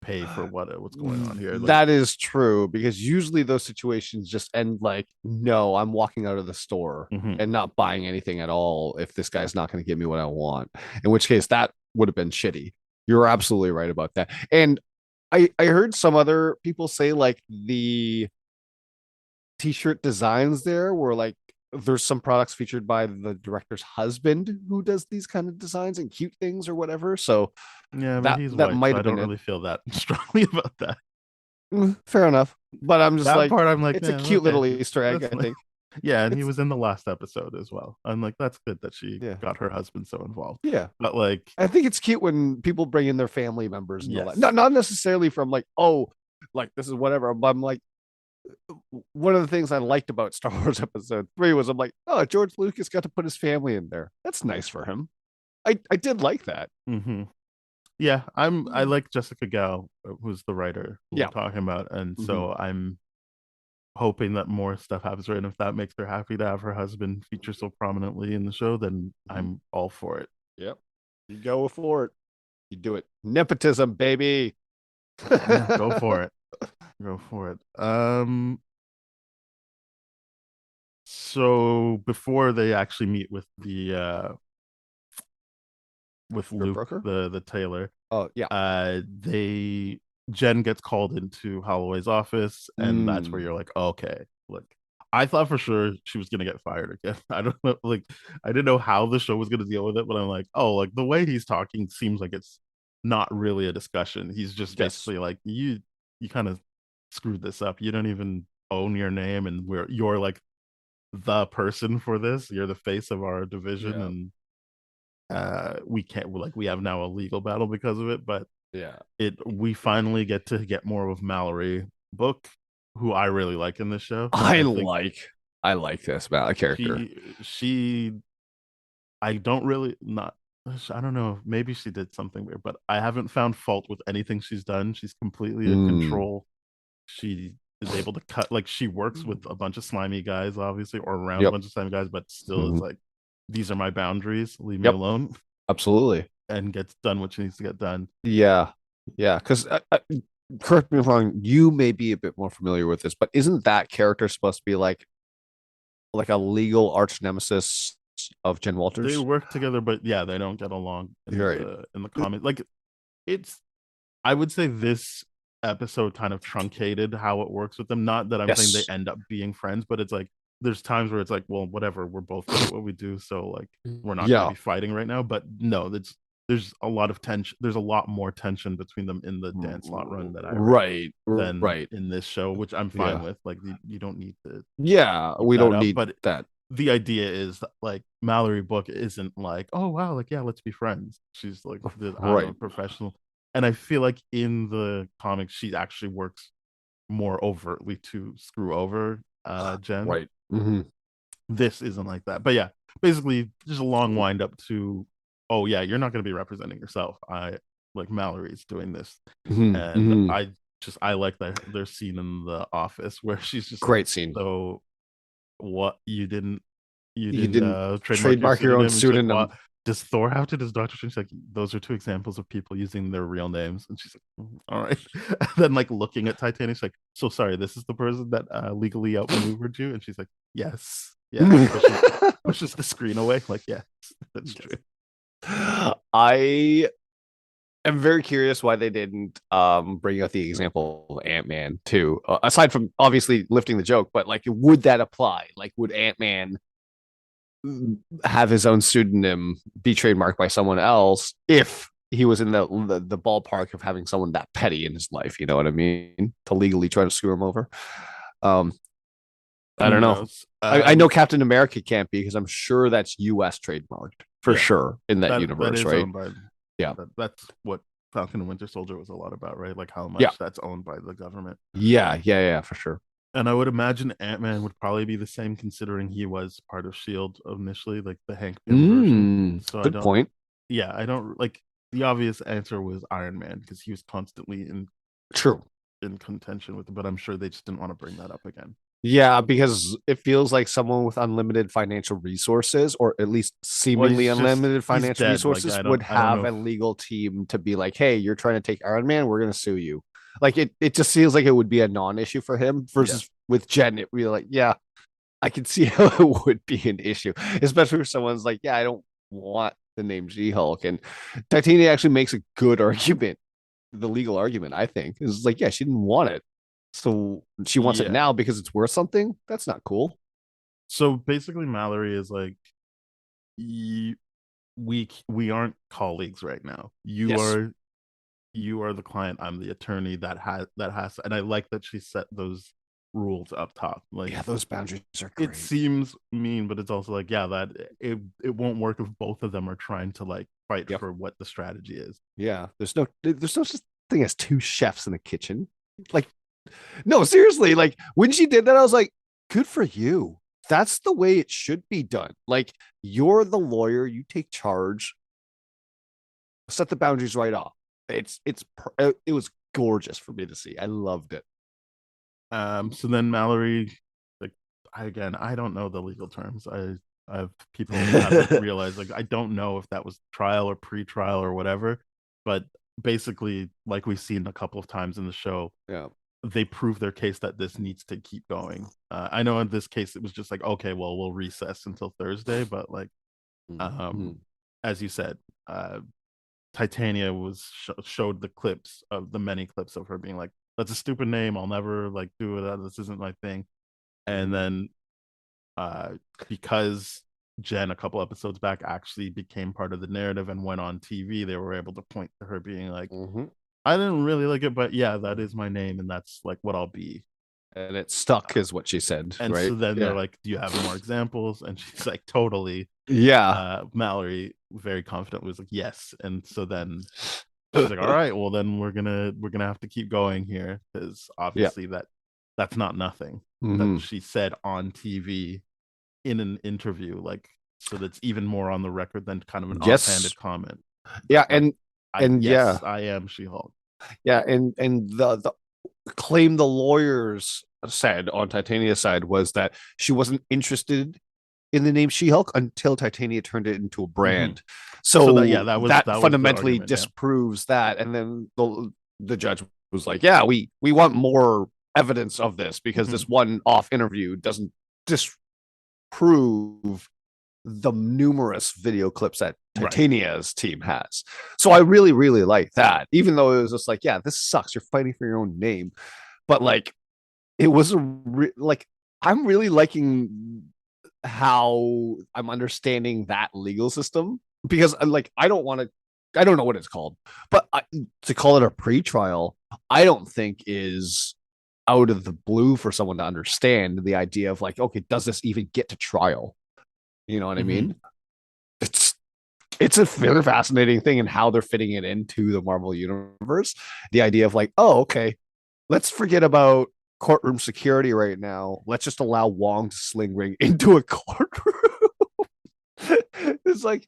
Speaker 3: pay for what's going on here. Like,
Speaker 4: That is true because usually those situations just end like, no, I'm walking out of the store and not buying anything at all if this guy's not going to give me what I want. In which case, that would have been shitty. You're absolutely right about that. And I heard some other people say like the t-shirt designs there were like there's some products featured by the director's husband who does these kind of designs and cute things or whatever. So
Speaker 3: yeah, but
Speaker 4: that
Speaker 3: he's
Speaker 4: that
Speaker 3: white,
Speaker 4: might
Speaker 3: so I
Speaker 4: have
Speaker 3: don't
Speaker 4: been
Speaker 3: really feel that strongly about that.
Speaker 4: fair enough. But I'm just
Speaker 3: That
Speaker 4: like,
Speaker 3: part, I'm like,
Speaker 4: it's
Speaker 3: yeah,
Speaker 4: a cute little
Speaker 3: okay.
Speaker 4: Easter egg,
Speaker 3: That's
Speaker 4: I think.
Speaker 3: Yeah, and he
Speaker 4: It's-
Speaker 3: was in the last episode as well. I'm like, that's good that she
Speaker 4: Yeah.
Speaker 3: got her husband so involved.
Speaker 4: Yeah.
Speaker 3: But like,
Speaker 4: I think it's cute when people bring in their family members and all
Speaker 3: Yes.
Speaker 4: that. Not necessarily from like, oh, like this is whatever. But I'm like, one of the things I liked about Star Wars Episode 3 was I'm like, oh, George Lucas got to put his family in there. That's nice for him. I did like that.
Speaker 3: Hmm. Yeah, I like Jessica Gao, who's the writer who
Speaker 4: Yeah.
Speaker 3: we're talking about, and
Speaker 4: Mhm.
Speaker 3: so I'm hoping that more stuff happens. Right, and if that makes her happy to have her husband feature so prominently in the show, then I'm all for it.
Speaker 4: Yep. You go for it. You do it. Nepotism, baby.
Speaker 3: Yeah, go for it. Go for it. So before they actually meet with the with
Speaker 4: Your
Speaker 3: Luke,
Speaker 4: broker?
Speaker 3: the tailor,
Speaker 4: Oh, yeah.
Speaker 3: they Jen gets called into Holloway's office, and that's where
Speaker 4: Mm.
Speaker 3: you're like, okay, look. I thought for sure she was gonna get fired again. I don't know, like I didn't know how the show was gonna deal with it, but I'm like, oh, like the way he's talking seems like it's not really a discussion. He's just
Speaker 4: Yes.
Speaker 3: basically like, you kind of screwed this up. You don't even own your name, and you're like the person for this. You're the face of our division,
Speaker 4: Yeah.
Speaker 3: and we can't like we have now a legal battle because of it. But
Speaker 4: Yeah.
Speaker 3: we finally get to get more of Mallory Book, who I really like in this show.
Speaker 4: I like this about a character.
Speaker 3: She I don't really not I don't know, maybe she did something weird, but I haven't found fault with anything she's done. She's completely in
Speaker 4: Mm.
Speaker 3: control. She is able to cut, like she works with a bunch of slimy guys, obviously, or around a
Speaker 4: Yep.
Speaker 3: bunch of slimy guys, but still is
Speaker 4: Mhm.
Speaker 3: like, these are my boundaries, leave me
Speaker 4: Yep.
Speaker 3: alone,
Speaker 4: Absolutely.
Speaker 3: and gets done what she needs to get done.
Speaker 4: Yeah. Yeah. Because correct me if I'm wrong, you may be a bit more familiar with this, but isn't that character supposed to be like a legal arch nemesis of Jen
Speaker 3: They
Speaker 4: Walters?
Speaker 3: work together, but yeah, they don't get along
Speaker 4: Right.
Speaker 3: in the comic. Like it's I would say this episode kind of truncated how it works with them. Not that I'm saying
Speaker 4: Yes.
Speaker 3: they end up being friends, but it's like there's times where it's like, well, whatever, we're both good at what we do, so like we're not going to
Speaker 4: Yeah.
Speaker 3: be fighting right now. But no, there's a lot of tension. There's a lot more tension between them in the Dan Slott run that I read
Speaker 4: Right.
Speaker 3: than
Speaker 4: Right.
Speaker 3: in this show, which I'm fine
Speaker 4: Yeah.
Speaker 3: with. Like you don't need to
Speaker 4: Yeah.
Speaker 3: keep
Speaker 4: We
Speaker 3: that
Speaker 4: don't
Speaker 3: up,
Speaker 4: need
Speaker 3: but
Speaker 4: that.
Speaker 3: the idea is that, like Mallory Book isn't like, oh wow, like yeah, let's be friends. She's like the I don't know,
Speaker 4: Right.
Speaker 3: professional, and I feel like in the comics she actually works more overtly to screw over Jen.
Speaker 4: Right. Hmm.
Speaker 3: This isn't like that, but yeah, basically just a long wind up to, oh yeah, you're not going to be representing yourself. I like Mallory's doing this, and
Speaker 4: Hmm.
Speaker 3: I like that their scene in the office where she's just like,
Speaker 4: Great scene.
Speaker 3: so what you
Speaker 4: You
Speaker 3: didn't
Speaker 4: didn't
Speaker 3: trademark
Speaker 4: your own
Speaker 3: your pseudonym, and she's like,
Speaker 4: pseudonym.
Speaker 3: what does Thor have to? Does Doctor Strange? Like, those are two examples of people using their real names. And she's like, all right. And then like looking at Titanic, she's like, so sorry, this is the person that legally outmaneuvered you. And she's like, yes, yeah. Pushes the screen away, like, yeah, that's true.
Speaker 4: I am very curious why they didn't bring out the example of Ant-Man too. Aside from obviously lifting the joke, but like would that apply? Like would Ant-Man have his own pseudonym be trademarked by someone else if he was in the ballpark of having someone that petty in his life, you know what I mean? To legally try to screw him over. Um I
Speaker 3: Who
Speaker 4: don't know.
Speaker 3: knows?
Speaker 4: I know Captain America can't be because I'm sure that's US trademarked for
Speaker 3: Yeah.
Speaker 4: sure in that
Speaker 3: that
Speaker 4: universe,
Speaker 3: is
Speaker 4: right?
Speaker 3: owned by,
Speaker 4: Yeah.
Speaker 3: that's what Falcon and Winter Soldier was a lot about, right? Like how much
Speaker 4: Yeah.
Speaker 3: that's owned by the government.
Speaker 4: Yeah, for sure.
Speaker 3: And I would imagine Ant-Man would probably be the same, considering he was part of Shield initially, like the Hank Pym version. So
Speaker 4: Good point.
Speaker 3: Yeah, I don't like the obvious answer was Iron Man because he was constantly
Speaker 4: True.
Speaker 3: in contention with it, but I'm sure they just didn't want to bring that up again.
Speaker 4: Yeah, because it feels like someone with unlimited financial resources, or at least seemingly
Speaker 3: he's
Speaker 4: unlimited
Speaker 3: he's
Speaker 4: financial
Speaker 3: dead.
Speaker 4: resources,
Speaker 3: Like,
Speaker 4: would
Speaker 3: I don't
Speaker 4: have
Speaker 3: know
Speaker 4: a legal team to be like, "Hey, you're trying to take Iron Man, we're going to sue you." Like it just feels like it would be a non-issue for him. Versus with Jen, it would be like, yeah, I can see how it would be an issue, especially if someone's like, "Yeah, I don't want the name She-Hulk," and Titania actually makes a good argument, the legal argument. I think is like, yeah, she didn't want it. So she wants it
Speaker 3: Yeah.
Speaker 4: now because it's worth something. That's not cool.
Speaker 3: So basically, Mallory is like, we aren't colleagues right now.
Speaker 4: Yes.
Speaker 3: You are the client. I'm the attorney that has, and I like that she set those rules up top. Like,
Speaker 4: Yeah, those boundaries are great.
Speaker 3: it seems mean, but it's also like, yeah, that it won't work if both of them are trying to like fight
Speaker 4: Yep.
Speaker 3: for what the strategy is.
Speaker 4: Yeah, there's no such thing as two chefs in the kitchen. Like No, seriously, like when she did that, I was like, good for you. That's the way it should be done. Like, you're the lawyer, you take charge, set the boundaries right off. It was gorgeous for me to see. I loved it.
Speaker 3: So then Mallory, like, I don't know the legal terms. I have people haven't realized, like, I don't know if that was trial or pre-trial or whatever, but basically, like we've seen a couple of times in the show,
Speaker 4: Yeah.
Speaker 3: they prove their case that this needs to keep going. I know in this case it was just like, okay, well, we'll recess until Thursday, but like,
Speaker 4: Mhm.
Speaker 3: as you said, Titania showed the clips of the many clips of her being like, "That's a stupid name. I'll never like do it. This isn't my thing." And then, uh, because Jen a couple episodes back actually became part of the narrative and went on TV, they were able to point to her being like,
Speaker 4: Mhm.
Speaker 3: "I didn't really like it, but yeah, that is my name, and that's like what I'll be."
Speaker 4: And it stuck, is what she said,
Speaker 3: And
Speaker 4: right?
Speaker 3: so then they're
Speaker 4: Yeah.
Speaker 3: like, "Do you have more examples?" And she's like, "Totally."
Speaker 4: Yeah.
Speaker 3: Mallory very confident was like, "Yes." And so then she's like, "All right, well then we're gonna have to keep going here because
Speaker 4: Yeah.
Speaker 3: obviously that's not nothing that
Speaker 4: Mhm.
Speaker 3: she said on TV in an interview, like, so that's even more on the record than kind of an
Speaker 4: Yes.
Speaker 3: offhanded comment.
Speaker 4: Yeah,
Speaker 3: Like,
Speaker 4: and yeah,
Speaker 3: yes, I am She-Hulk.
Speaker 4: yeah, and the claim the lawyers said on Titania's side was that she wasn't interested in the name She-Hulk until Titania turned it into a brand.
Speaker 3: So that, yeah,
Speaker 4: So that
Speaker 3: that was the
Speaker 4: fundamentally
Speaker 3: argument, yeah.
Speaker 4: disproves that. And then the judge was like, "Yeah, we want more evidence of this because this one off interview doesn't disprove the numerous video clips that
Speaker 3: Right.
Speaker 4: Titania's team has." So I really, really like that, even though it was just like, yeah, this sucks. You're fighting for your own name, but like, it was like, I'm really liking how I'm understanding that legal system because like, I don't want to. I don't know what it's called, but to call it a pre-trial, I don't think is out of the blue for someone to understand the idea of like, okay, does this even get to trial? You know what I mean? It's a very fascinating thing and how they're fitting it into the Marvel universe. The idea of like, oh, okay, let's forget about courtroom security right now. Let's just allow Wong to sling ring into a courtroom. It's like,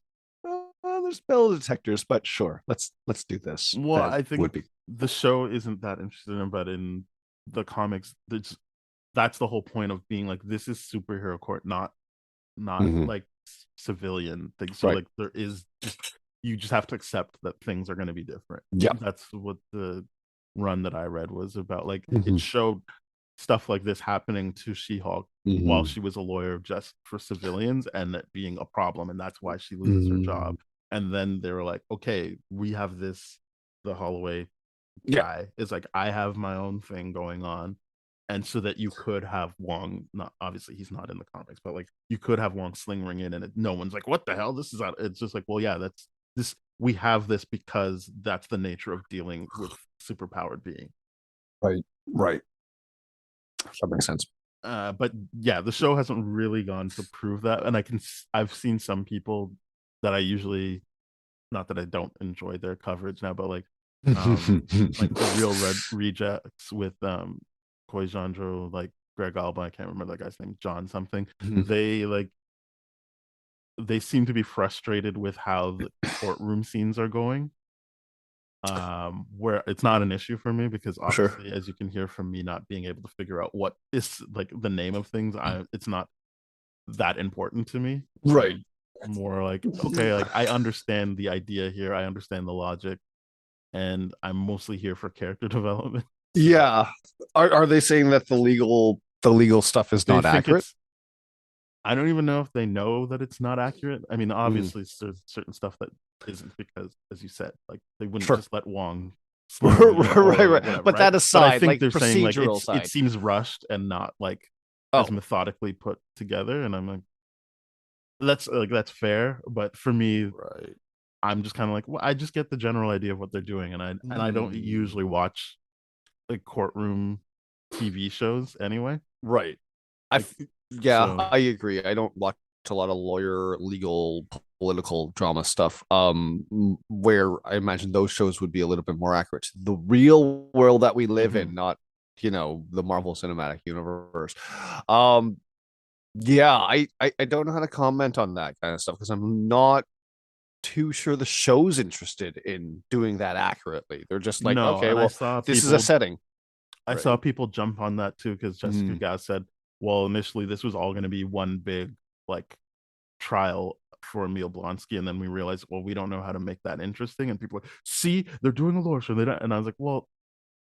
Speaker 4: there's metal detectors, but sure, let's do this.
Speaker 3: Well,
Speaker 4: That
Speaker 3: I think
Speaker 4: would be
Speaker 3: the show isn't that interested in, but in the comics, that's the whole point of being like, this is superhero court, not
Speaker 4: Mhm.
Speaker 3: like civilian things. So
Speaker 4: Right.
Speaker 3: like, there is just, you just have to accept that things are going to be different.
Speaker 4: Yeah.
Speaker 3: That's what the run that I read was about. Like, it
Speaker 4: Mhm.
Speaker 3: showed stuff like this happening to She-Hulk while
Speaker 4: Mhm.
Speaker 3: she was a lawyer just for civilians, and that being a problem, and that's why she loses her
Speaker 4: Mhm.
Speaker 3: job. And then they were like, okay, we have this, the Holloway
Speaker 4: Yeah.
Speaker 3: guy is like, I have my own thing going on. And so that you could have Wong, not obviously he's not in the comics, but like, you could have Wong sling ring in, and no one's like, what the hell? This is out. It's just like, well, yeah, that's this. We have this because that's the nature of dealing with superpowered being.
Speaker 4: Right. Right. That makes sense.
Speaker 3: But yeah, the show hasn't really gone to prove that, and I've seen some people that I usually, not that I don't enjoy their coverage now, but like the Real Red Rejects with Koi Jandro, like Greg Alba, I can't remember that guy's name, John something. They seem to be frustrated with how the courtroom scenes are going. Where it's not an issue for me because obviously, as you can hear from me not being able to figure out what is like the name of things, it's not that important to me.
Speaker 4: Right.
Speaker 3: More like, okay, like, I understand the idea here, I understand the logic, and I'm mostly here for character development.
Speaker 4: Yeah. Are they saying that the legal stuff is not accurate?
Speaker 3: I don't even know if they know that it's not accurate. I mean, obviously, there's certain stuff that isn't because, as you said, like, they wouldn't just let Wong.
Speaker 4: Right. But that aside,
Speaker 3: I think
Speaker 4: like,
Speaker 3: they're saying like
Speaker 4: procedural side.
Speaker 3: it seems rushed and not like as methodically put together, and I'm like, that's fair. But for me,
Speaker 4: right,
Speaker 3: I'm just kind of like, well, I just get the general idea of what they're doing, and I don't usually watch like courtroom TV shows anyway.
Speaker 4: Right. I agree. I don't watch a lot of lawyer, legal, political drama stuff. Where I imagine those shows would be a little bit more accurate to the real world that we live in, not the Marvel Cinematic Universe. Um, yeah, I don't know how to comment on that kind of stuff because I'm not too sure the show's interested in doing that accurately. They're just like,
Speaker 3: No,
Speaker 4: okay,
Speaker 3: and I
Speaker 4: well,
Speaker 3: saw
Speaker 4: this is a
Speaker 3: people
Speaker 4: setting,
Speaker 3: I
Speaker 4: right?
Speaker 3: saw people jump on that too because Jessica
Speaker 4: Mm,
Speaker 3: Gao said, well, initially this was all going to be one big like trial for Emil Blonsky, and then we realized, well, we don't know how to make that interesting, and people were, see, they're doing a lore show, they don't, and I was like, well,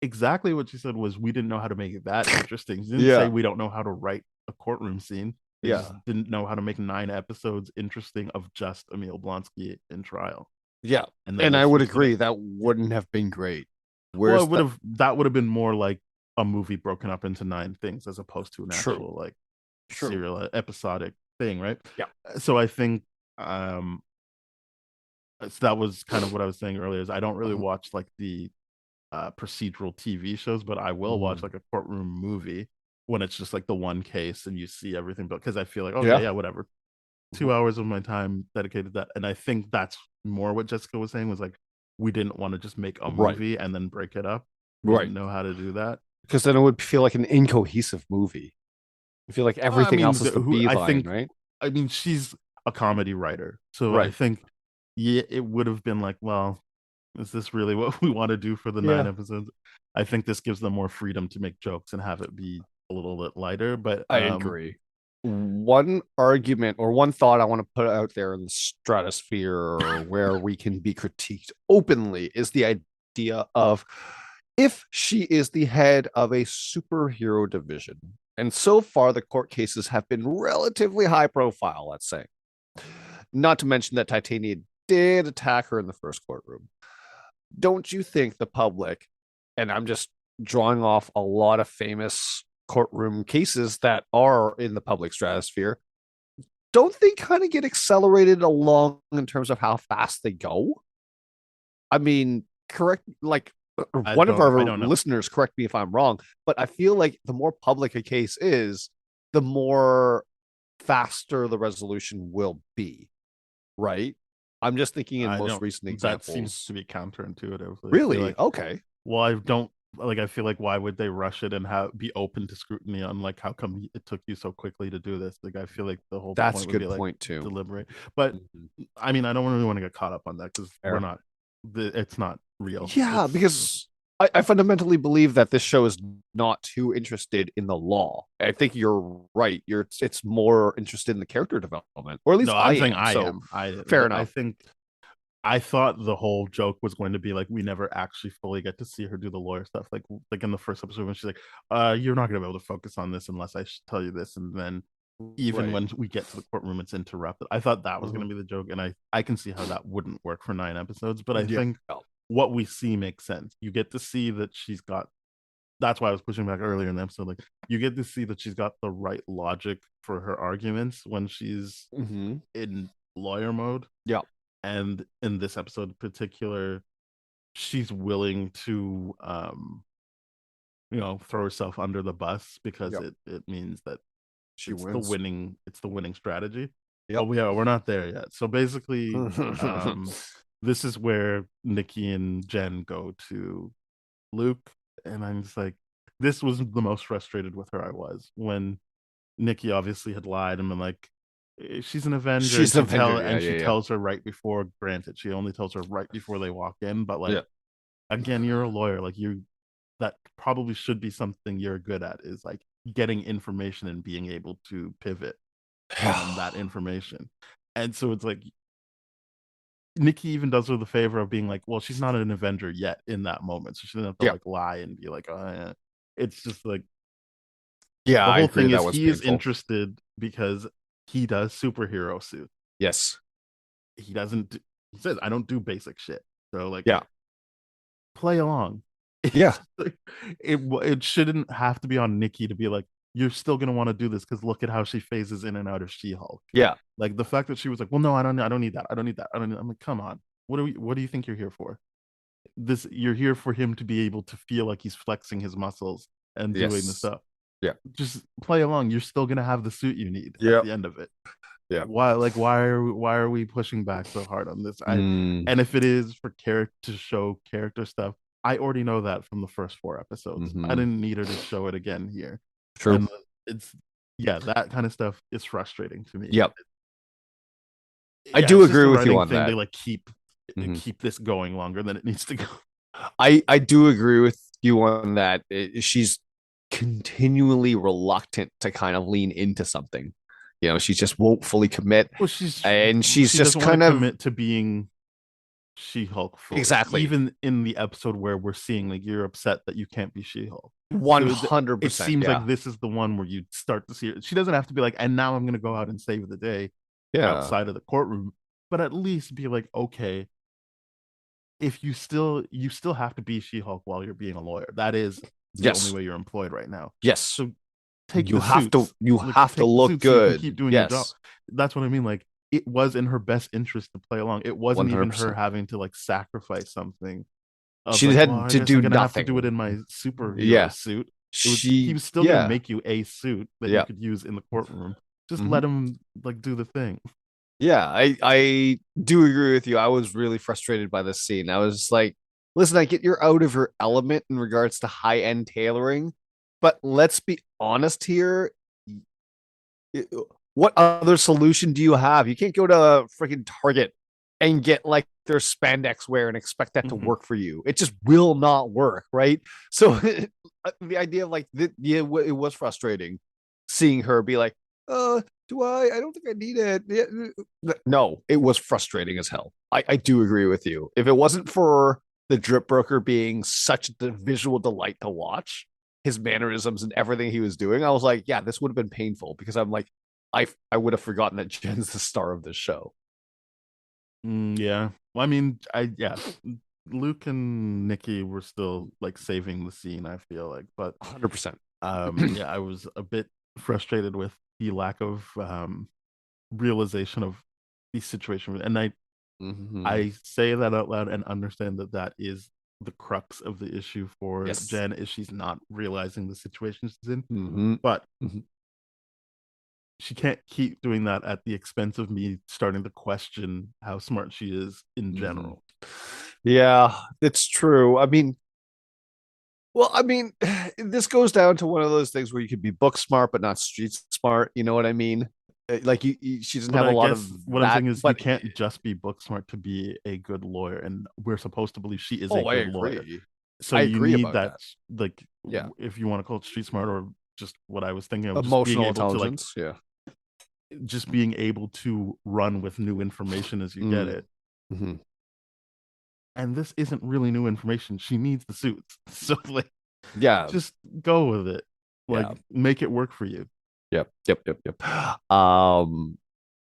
Speaker 3: exactly what she said was we didn't know how to make it that interesting. She didn't say
Speaker 4: yeah,
Speaker 3: we don't know how to write a courtroom scene. They just
Speaker 4: yeah,
Speaker 3: didn't know how to make 9 episodes interesting of just Emil Blonsky in trial,
Speaker 4: yeah.
Speaker 3: and then
Speaker 4: And I
Speaker 3: this
Speaker 4: would
Speaker 3: was gonna,
Speaker 4: agree that wouldn't have been great.
Speaker 3: well,
Speaker 4: Whereas
Speaker 3: it would have, that would have been more like a movie broken up into 9 things as opposed to an
Speaker 4: true,
Speaker 3: actual like
Speaker 4: true.
Speaker 3: serial episodic thing, right?
Speaker 4: Yeah.
Speaker 3: So I think um so that was kind of what I was saying earlier is I don't really watch like the procedural TV shows, but I will watch
Speaker 4: Mm.
Speaker 3: like a courtroom movie when it's just like the one case and you see everything. But because I feel like, okay,
Speaker 4: Yeah.
Speaker 3: yeah, whatever.
Speaker 4: Mhm.
Speaker 3: 2 hours of my time dedicated to that. And I think that's more what Jessica was saying was like, we didn't want to just make a
Speaker 4: Right.
Speaker 3: movie and then break it up. We
Speaker 4: Right.
Speaker 3: didn't know how to do that.
Speaker 4: Because then it would feel like an incohesive movie. I feel like
Speaker 3: I
Speaker 4: everything
Speaker 3: mean,
Speaker 4: else is the
Speaker 3: who
Speaker 4: beeline, right?
Speaker 3: I mean, she's a comedy writer. So I
Speaker 4: Right.
Speaker 3: think, yeah, it would have been like, well, is this really what we want to do for the nine
Speaker 4: Yeah.
Speaker 3: episodes? I think this gives them more freedom to make jokes and have it be a little bit lighter. But
Speaker 4: I agree. One argument or one thought I want to put out there in the stratosphere where we can be critiqued openly is the idea of if she is the head of a superhero division. And so far, the court cases have been relatively high profile, let's say. Not to mention that Titania did attack her in the first courtroom. Don't you think the public, and I'm just drawing off a lot of famous courtroom cases that are in the public stratosphere, don't they kind of get accelerated along in terms of how fast they go? I mean, correct, like one of
Speaker 3: I
Speaker 4: our
Speaker 3: don't know.
Speaker 4: listeners, correct me if I'm wrong, but I feel like the more public a case is, the more faster the resolution will be, right? I'm just thinking in
Speaker 3: I
Speaker 4: most
Speaker 3: don't.
Speaker 4: recent
Speaker 3: That seems
Speaker 4: examples.
Speaker 3: to be counterintuitive. I feel
Speaker 4: Really?
Speaker 3: like,
Speaker 4: Okay.
Speaker 3: well, I don't like. I feel like why would they rush it and have be open to scrutiny on like how come it took you so quickly to do this? Like I feel like the whole
Speaker 4: That's a
Speaker 3: point would be
Speaker 4: good
Speaker 3: like
Speaker 4: point too.
Speaker 3: deliberate. But
Speaker 4: Mhm.
Speaker 3: I mean, I don't really want to get caught up on that because we're
Speaker 4: Fair.
Speaker 3: not. It's not real.
Speaker 4: Yeah,
Speaker 3: It's
Speaker 4: because I fundamentally believe that this show is not too interested in the law. I think you're right. It's more interested in the character development, or at least
Speaker 3: no.
Speaker 4: I
Speaker 3: I'm saying
Speaker 4: am.
Speaker 3: I
Speaker 4: So
Speaker 3: am.
Speaker 4: fair
Speaker 3: I
Speaker 4: enough.
Speaker 3: think I thought the whole joke was going to be like we never actually fully get to see her do the lawyer stuff. Like in the first episode when she's like, you're not gonna be able to focus on this unless I tell you this," and then even
Speaker 4: Right.
Speaker 3: when we get to the courtroom, it's interrupted. I thought that was
Speaker 4: Mhm.
Speaker 3: gonna be the joke, and I can see how that wouldn't work for 9 episodes. But I
Speaker 4: Yeah.
Speaker 3: think what we see makes sense. You get to see that she's got. That's why I was pushing back earlier in the episode. Like you get to see that she's got the right logic for her arguments when she's
Speaker 4: Hmm.
Speaker 3: in lawyer mode,
Speaker 4: Yeah.
Speaker 3: and in this episode in particular she's willing to throw herself under the bus because
Speaker 4: Yep.
Speaker 3: it means that
Speaker 4: She wins.
Speaker 3: it's the winning strategy. But
Speaker 4: Yep.
Speaker 3: we're not there yet. So basically this is where Nikki and Jen go to Luke, and I'm just like, this was the most frustrated with her I was when Nikki obviously had lied and been like, she's an Avenger,
Speaker 4: She's an Avenger. Yeah.
Speaker 3: she
Speaker 4: Yeah. Yeah.
Speaker 3: tells her right before. Granted, she only tells her right before they walk in, but like
Speaker 4: Yeah.
Speaker 3: again, you're a lawyer, like you that probably should be something you're good at is like getting information and being able to pivot on that information. And so it's like Nikki even does her the favor of being like, well, she's not an Avenger yet in that moment, so she doesn't have to
Speaker 4: Yeah.
Speaker 3: like lie and be like, oh, yeah. It's just like
Speaker 4: Yeah.
Speaker 3: the
Speaker 4: I
Speaker 3: whole
Speaker 4: agree.
Speaker 3: thing is
Speaker 4: That was
Speaker 3: he is
Speaker 4: painful.
Speaker 3: interested because he does superhero suit.
Speaker 4: Yes.
Speaker 3: He doesn't. He says, "I don't do basic shit." So like,
Speaker 4: Yeah.
Speaker 3: play along.
Speaker 4: Yeah.
Speaker 3: It shouldn't have to be on Nikki to be like, you're still gonna want to do this because look at how she phases in and out of She-Hulk.
Speaker 4: Yeah.
Speaker 3: Like the fact that she was like, well, no, I don't need that. I don't need that. I don't need. I'm like, come on. What do you think you're here for? This you're here for him to be able to feel like he's flexing his muscles and doing the
Speaker 4: Yes.
Speaker 3: stuff.
Speaker 4: Yeah.
Speaker 3: Just play along. You're still gonna have the suit you need
Speaker 4: Yeah.
Speaker 3: at the end of it.
Speaker 4: Yeah.
Speaker 3: Why are we pushing back so hard on this?
Speaker 4: Mm.
Speaker 3: And if it is for character to show character stuff, I already know that from the first 4 episodes. I
Speaker 4: Mhm.
Speaker 3: didn't need her to show it again here.
Speaker 4: True.
Speaker 3: And it's yeah, that kind of stuff is frustrating to me.
Speaker 4: Yep. I
Speaker 3: Yeah,
Speaker 4: do
Speaker 3: it's just
Speaker 4: agree
Speaker 3: a
Speaker 4: with you
Speaker 3: writing
Speaker 4: on
Speaker 3: thing.
Speaker 4: that.
Speaker 3: They like keep
Speaker 4: Mhm.
Speaker 3: this going longer than it needs to go.
Speaker 4: I do agree with you on that. She's continually reluctant to kind of lean into something. She just won't fully commit,
Speaker 3: Well,
Speaker 4: and she's
Speaker 3: she
Speaker 4: just
Speaker 3: doesn't want
Speaker 4: kind
Speaker 3: to
Speaker 4: of
Speaker 3: commit to being She-Hulk fully.
Speaker 4: exactly
Speaker 3: Even in the episode where we're seeing like you're upset that you can't be She-Hulk.
Speaker 4: one
Speaker 3: So
Speaker 4: hundred
Speaker 3: it
Speaker 4: percent.
Speaker 3: seems
Speaker 4: Yeah,
Speaker 3: like this is the one where you start to see it. She doesn't have to be like, and now I'm going to go out and save the day
Speaker 4: yeah,
Speaker 3: outside of the courtroom, but at least be like, okay, if you still have to be She-Hulk while you're being a lawyer. That is the only
Speaker 4: yes,
Speaker 3: way you're employed right now.
Speaker 4: yes.
Speaker 3: So take
Speaker 4: You
Speaker 3: the
Speaker 4: have to.
Speaker 3: suits.
Speaker 4: You
Speaker 3: Like,
Speaker 4: have to
Speaker 3: take the
Speaker 4: look
Speaker 3: suits so you can
Speaker 4: good.
Speaker 3: keep doing your job.
Speaker 4: Yes,
Speaker 3: That's what I mean. Like it was in her best interest to play along. It
Speaker 4: one
Speaker 3: wasn't
Speaker 4: hundred
Speaker 3: even her
Speaker 4: percent.
Speaker 3: having to like sacrifice something of
Speaker 4: She
Speaker 3: like, well,
Speaker 4: had
Speaker 3: I
Speaker 4: to
Speaker 3: guess I'm
Speaker 4: do
Speaker 3: gonna have to do it
Speaker 4: nothing.
Speaker 3: in my superhero
Speaker 4: Yeah,
Speaker 3: suit. He
Speaker 4: she.
Speaker 3: was still gonna
Speaker 4: Yeah,
Speaker 3: make you a suit that you
Speaker 4: yeah.
Speaker 3: could use in the courtroom. Just
Speaker 4: Mhm.
Speaker 3: let him like do the thing.
Speaker 4: Yeah, I do agree with you. I was really frustrated by this scene. I was just like, listen, I get you're out of your element in regards to high end tailoring, but let's be honest here. What other solution do you have? You can't go to freaking Target and get like their spandex wear and expect that to
Speaker 3: Mhm.
Speaker 4: work for you. It just will not work, right? So the idea of like, yeah, it was frustrating seeing her be like, do I? I don't think I need it. No, it was frustrating as hell. I do agree with you. If it wasn't for the drip broker being such a visual delight to watch, his mannerisms and everything he was doing, I was like, yeah, this would have been painful because I'm like, I would have forgotten that Jen's the star of this show.
Speaker 3: Yeah. Well, I mean, Luke and Nikki were still like saving the scene, I feel like. But
Speaker 4: 100%.
Speaker 3: yeah, I was a bit frustrated with the lack of realization of the situation. And I say that out loud and understand that that is the crux of the issue for
Speaker 4: Yes.
Speaker 3: Jen is she's not realizing the situation she's in.
Speaker 4: Mm-hmm.
Speaker 3: But
Speaker 4: Mhm.
Speaker 3: she can't keep doing that at the expense of me starting to question how smart she is in general.
Speaker 4: Yeah, it's true. I mean, this goes down to one of those things where you could be book smart but not street smart. You know what I mean? Like she doesn't
Speaker 3: But
Speaker 4: have
Speaker 3: I
Speaker 4: a lot
Speaker 3: guess
Speaker 4: of
Speaker 3: what I'm
Speaker 4: that.
Speaker 3: saying is you
Speaker 4: But
Speaker 3: can't just be book smart to be a good lawyer, and we're supposed to believe she is a
Speaker 4: oh, I
Speaker 3: good lawyer.
Speaker 4: agree.
Speaker 3: So
Speaker 4: I
Speaker 3: you
Speaker 4: agree
Speaker 3: need
Speaker 4: about
Speaker 3: that,
Speaker 4: that.
Speaker 3: like,
Speaker 4: Yeah,
Speaker 3: if you want to call it street smart or just what I was thinking of,
Speaker 4: emotional intelligence. Yeah.
Speaker 3: just being able to run with new information as you get it.
Speaker 4: Mm-hmm.
Speaker 3: And this isn't really new information. She needs the suits, so like,
Speaker 4: Yeah.
Speaker 3: just go with it. Like,
Speaker 4: Yeah.
Speaker 3: make it work for you.
Speaker 4: Yep.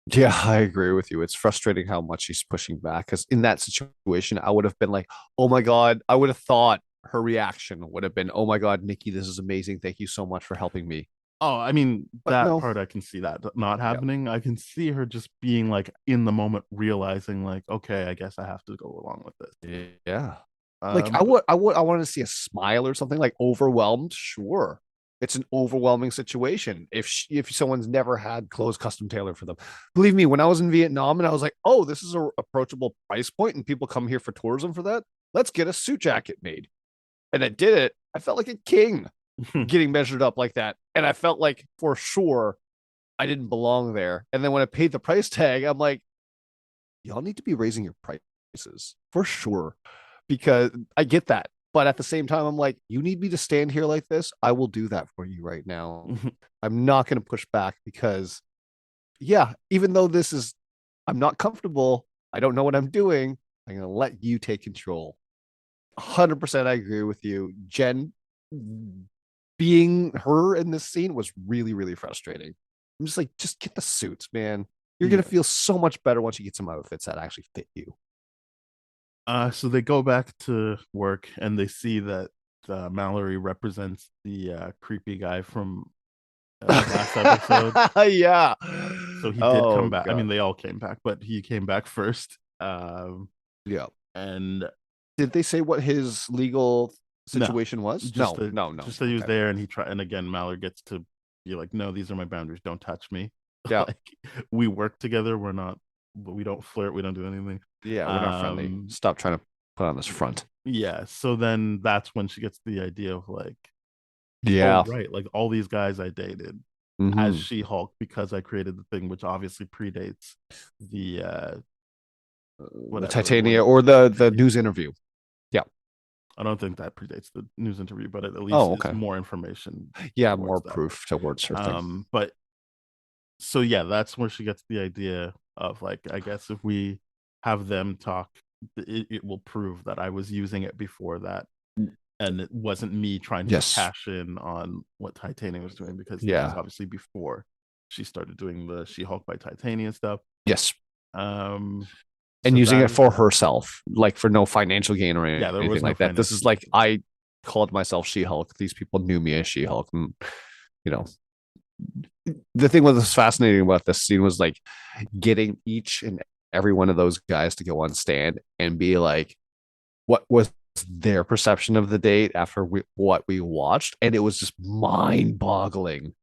Speaker 4: Yeah, I agree with you. It's frustrating how much she's pushing back because in that situation, I would have been like, oh my God, I would have thought her reaction would have been, oh my God, Nikki, this is amazing. Thank you so much for helping me.
Speaker 3: Oh, I mean,
Speaker 4: But
Speaker 3: that
Speaker 4: no.
Speaker 3: part I can see that not
Speaker 4: Yeah.
Speaker 3: happening. I can see her just being like in the moment, realizing like, okay, I guess I have to go along with this.
Speaker 4: Yeah. Like
Speaker 3: But
Speaker 4: I wanted to see a smile or something like overwhelmed. Sure. It's an overwhelming situation. If someone's never had clothes custom tailored for them, believe me, when I was in Vietnam and I was like, oh, this is a approachable price point and people come here for tourism for that, let's get a suit jacket made. And I did it. I felt like a king getting measured up like that. And I felt like for sure I didn't belong there. And then when I paid the price tag, I'm like, y'all need to be raising your prices for sure. Because I get that. But at the same time, I'm like, you need me to stand here like this? I will do that for you right now. I'm not going to push back because, yeah, even though I'm not comfortable, I don't know what I'm doing, I'm going to let you take control. 100% I agree with you. Jen being her in this scene was really, really frustrating. I'm just like, just get the suits, man. You're going to feel so much better once you get some outfits that actually fit you.
Speaker 3: So they go back to work and they see that Mallory represents the creepy guy from last episode.
Speaker 4: Yeah.
Speaker 3: So he did come back. God. I mean, they all came back, but he came back first.
Speaker 4: Yeah.
Speaker 3: And
Speaker 4: did they say what his legal situation was?
Speaker 3: Just
Speaker 4: no.
Speaker 3: Just that he was there and he tried. And again, Mallory gets to be like, no, these are my boundaries. Don't touch me.
Speaker 4: Yeah.
Speaker 3: Like, we work together. We don't flirt. We don't do anything.
Speaker 4: Yeah, we're not friendly. Stop trying to put on this front.
Speaker 3: Yeah. So then that's when she gets the idea of like,
Speaker 4: Yeah.
Speaker 3: oh right, like all these guys I dated as
Speaker 4: Mhm.
Speaker 3: She-Hulk because I created the thing, which obviously predates the
Speaker 4: The
Speaker 3: whatever. What
Speaker 4: Titania
Speaker 3: is
Speaker 4: or
Speaker 3: it?
Speaker 4: the
Speaker 3: Titania.
Speaker 4: news interview. Yeah.
Speaker 3: I don't think that predates the news interview, but at least
Speaker 4: Oh,
Speaker 3: it's
Speaker 4: okay.
Speaker 3: more information
Speaker 4: Yeah, more
Speaker 3: towards that.
Speaker 4: proof towards her thing.
Speaker 3: But so yeah, that's where she gets the idea of like, I guess if we have them talk, it will prove that I was using it before that, and it wasn't me trying to
Speaker 4: Yes.
Speaker 3: cash in on what Titania was doing because this is
Speaker 4: Yeah.
Speaker 3: obviously before she started doing the She-Hulk by Titania stuff.
Speaker 4: Yes.
Speaker 3: Um,
Speaker 4: And
Speaker 3: so
Speaker 4: using
Speaker 3: that
Speaker 4: it
Speaker 3: is
Speaker 4: for herself, like for no financial gain or
Speaker 3: yeah, there
Speaker 4: anything
Speaker 3: was no
Speaker 4: like that. This is
Speaker 3: financial.
Speaker 4: like I called myself She-Hulk. These people knew me as She-Hulk. And, you know, the thing that was fascinating about this scene was like getting each and every one of those guys to go on stand and be like, what was their perception of the date after what we watched, and it was just mind-boggling.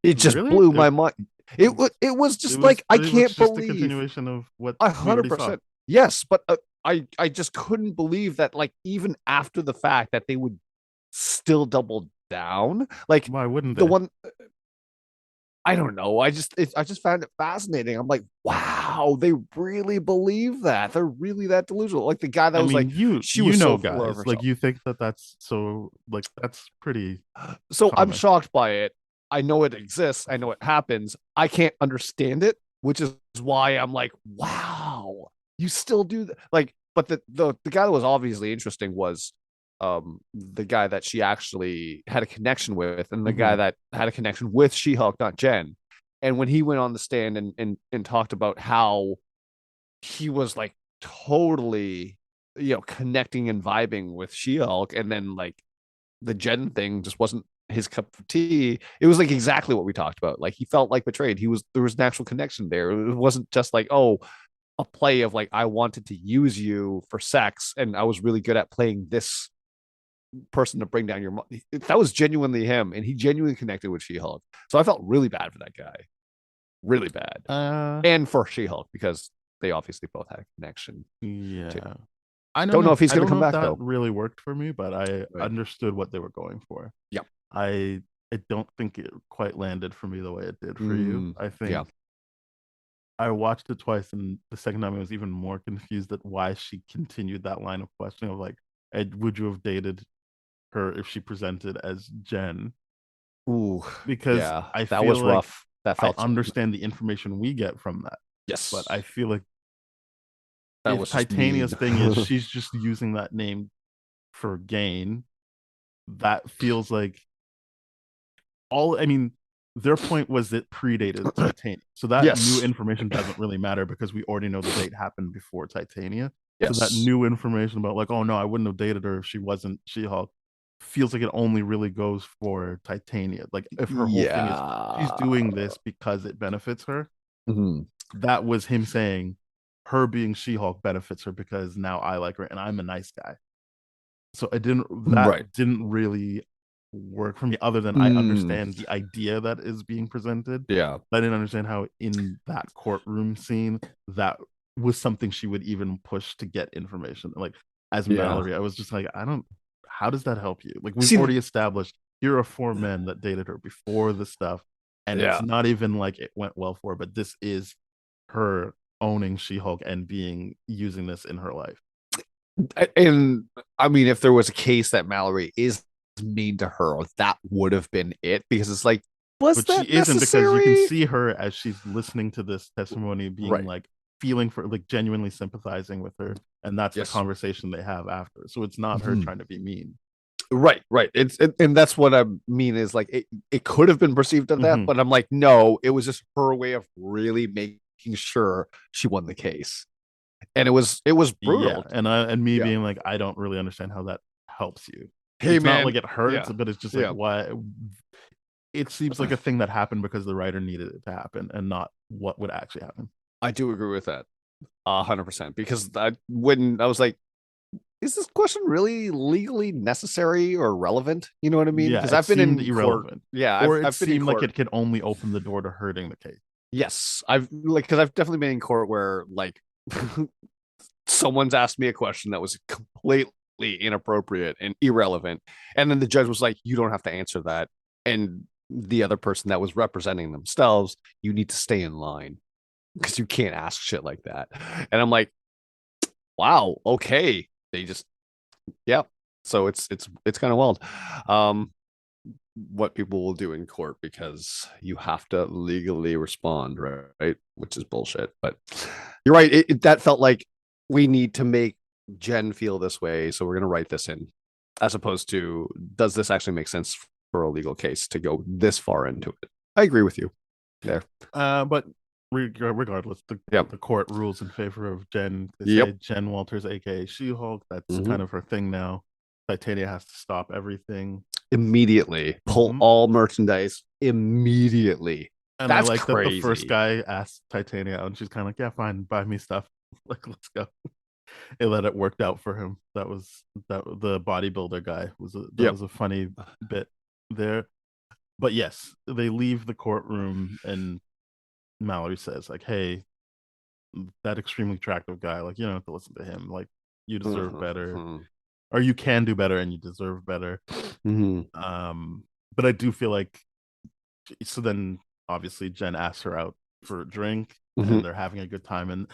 Speaker 4: It just
Speaker 3: Really?
Speaker 4: blew my mind. It was
Speaker 3: It
Speaker 4: just
Speaker 3: was
Speaker 4: like I
Speaker 3: pretty much
Speaker 4: can't
Speaker 3: just a
Speaker 4: believe
Speaker 3: continuation of what we already saw.
Speaker 4: 100%. Yes, but I just couldn't believe that like even after the fact that they would still double down. Like
Speaker 3: Why wouldn't
Speaker 4: the
Speaker 3: they?
Speaker 4: one I don't know. I just found it fascinating. I'm like, wow, they really believe that. They're really that delusional. Like the guy that
Speaker 3: I
Speaker 4: was like,
Speaker 3: mean,
Speaker 4: she
Speaker 3: you
Speaker 4: was
Speaker 3: know,
Speaker 4: so full of
Speaker 3: guys, like
Speaker 4: herself.
Speaker 3: you think that that's so like that's pretty
Speaker 4: So I'm
Speaker 3: common.
Speaker 4: shocked by it. I know it exists. I know it happens. I can't understand it, which is why I'm like, wow, you still do that. Like, but the guy that was obviously interesting was the guy that she actually had a connection with, and the guy
Speaker 3: Mhm.
Speaker 4: that had a connection with She-Hulk, not Jen. And when he went on the stand and talked about how he was like totally, connecting and vibing with She-Hulk, and then like the Jen thing just wasn't his cup of tea. It was like exactly what we talked about. Like he felt like betrayed. There was an actual connection there. It wasn't just like, oh, a play of like I wanted to use you for sex and I was really good at playing this person to bring down your money. That was genuinely him, and he genuinely connected with She-Hulk. So I felt really bad for that guy. Really bad.
Speaker 3: Uh,
Speaker 4: And for She-Hulk because they obviously both had a connection too.
Speaker 3: yeah. I don't
Speaker 4: Don't know
Speaker 3: know.
Speaker 4: if he's
Speaker 3: I
Speaker 4: going
Speaker 3: don't
Speaker 4: to come
Speaker 3: know if
Speaker 4: back
Speaker 3: that
Speaker 4: though.
Speaker 3: really worked for me, but I
Speaker 4: Right.
Speaker 3: understood what they were going for.
Speaker 4: Yeah.
Speaker 3: I I don't think it quite landed for me the way it did for you. I
Speaker 4: Yeah.
Speaker 3: think I watched it twice, and the second time I was even more confused at why she continued that line of questioning of like, would you have dated her if she presented as Jen?
Speaker 4: Ooh.
Speaker 3: Because
Speaker 4: Yeah.
Speaker 3: I
Speaker 4: That
Speaker 3: feel
Speaker 4: was
Speaker 3: like
Speaker 4: rough. That
Speaker 3: I
Speaker 4: felt
Speaker 3: understand the information we get from that, but I
Speaker 4: yes.
Speaker 3: feel like
Speaker 4: That
Speaker 3: if
Speaker 4: was just
Speaker 3: Titania's
Speaker 4: mean.
Speaker 3: thing is she's just using that name for gain, that feels like all. I mean, their point was it predated Titania, so that new
Speaker 4: Yes.
Speaker 3: information doesn't really matter because we already know the date happened before Titania. So that
Speaker 4: Yes.
Speaker 3: new information about like, oh no, I wouldn't have dated her if she wasn't She-Hulk, feels like it only really goes for Titania. Like if her whole thing is she's
Speaker 4: Yeah.
Speaker 3: doing this because it benefits her,
Speaker 4: Mhm.
Speaker 3: that was him saying her being She-Hulk benefits her because now I like her and I'm a nice guy. So it didn't that
Speaker 4: Right.
Speaker 3: didn't really work for me other than I
Speaker 4: Mm.
Speaker 3: understand the idea that is being presented.
Speaker 4: Yeah.
Speaker 3: I didn't understand how in that courtroom scene that was something she would even push to get information. Like as
Speaker 4: Yeah.
Speaker 3: Mallory, I was just like, I don't how does that help you? Like we've
Speaker 4: See,
Speaker 3: already established here are four men that dated her before the stuff, and it's
Speaker 4: yeah.
Speaker 3: not even like it went well for her, but this is her owning She-Hulk and being using this in her life.
Speaker 4: And I mean, if there was a case that Mallory is mean to her, that would have been it because it's like, was
Speaker 3: But she
Speaker 4: that
Speaker 3: isn't because you can
Speaker 4: necessary?
Speaker 3: see her as she's listening to this testimony being
Speaker 4: Right.
Speaker 3: like feeling for like genuinely sympathizing with her, and that's the
Speaker 4: Yes.
Speaker 3: conversation they have after. So it's not her
Speaker 4: Mhm.
Speaker 3: trying to be mean.
Speaker 4: Right, right. And that's what I mean is like it could have been perceived of that,
Speaker 3: Mhm.
Speaker 4: but I'm like, no, it was just her way of really making sure she won the case. And it was
Speaker 3: Yeah,
Speaker 4: brutal.
Speaker 3: and me
Speaker 4: Yeah.
Speaker 3: being like, I don't really understand how that helps you.
Speaker 4: Hey
Speaker 3: It's not
Speaker 4: man.
Speaker 3: like it hurts,
Speaker 4: Yeah.
Speaker 3: but it's just like
Speaker 4: Yeah.
Speaker 3: why it seems like a thing that happened because the writer needed it to happen and not what would actually happen.
Speaker 4: I do agree with that. 100% because when I was like, is this question really legally necessary or relevant? You know what I mean?
Speaker 3: Yeah,
Speaker 4: Because
Speaker 3: it
Speaker 4: I've been
Speaker 3: seemed
Speaker 4: in court.
Speaker 3: irrelevant.
Speaker 4: Yeah,
Speaker 3: Or it
Speaker 4: I've been in
Speaker 3: seemed like
Speaker 4: court.
Speaker 3: it could only open the door to hurting the case.
Speaker 4: Yes, I've like because I've definitely been in court where like someone's asked me a question that was completely completely inappropriate and irrelevant. And then the judge was like, you don't have to answer that. And the other person that was representing themselves, you need to stay in line because you can't ask shit like that. And I'm like, wow, okay. They just, yeah. So it's kind of wild. What people will do in court because you have to legally respond, right? Which is bullshit. But you're right. That felt like we need to make Jen feel this way, so we're going to write this in, as opposed to does this actually make sense for a legal case to go this far into it? I agree with you there.
Speaker 3: But regardless, the court rules in favor of Jen. They say Jen Walters, aka She-Hulk. That's kind of her thing now. Titania has to stop everything
Speaker 4: immediately. Pull all merchandise immediately.
Speaker 3: And that's I like crazy. That the first guy asked Titania out, and she's kind of like, "Yeah, fine, buy me stuff. Like, let's go." And that it worked out for him. That the bodybuilder guy was was a funny bit there. But yes, they leave the courtroom, and Mallory says, like, "Hey, that extremely attractive guy, like, you don't have to listen to him. Like, you deserve better, or you can do better, and you deserve better." But I do feel like, so then obviously Jen asks her out for a drink, and they're having a good time, and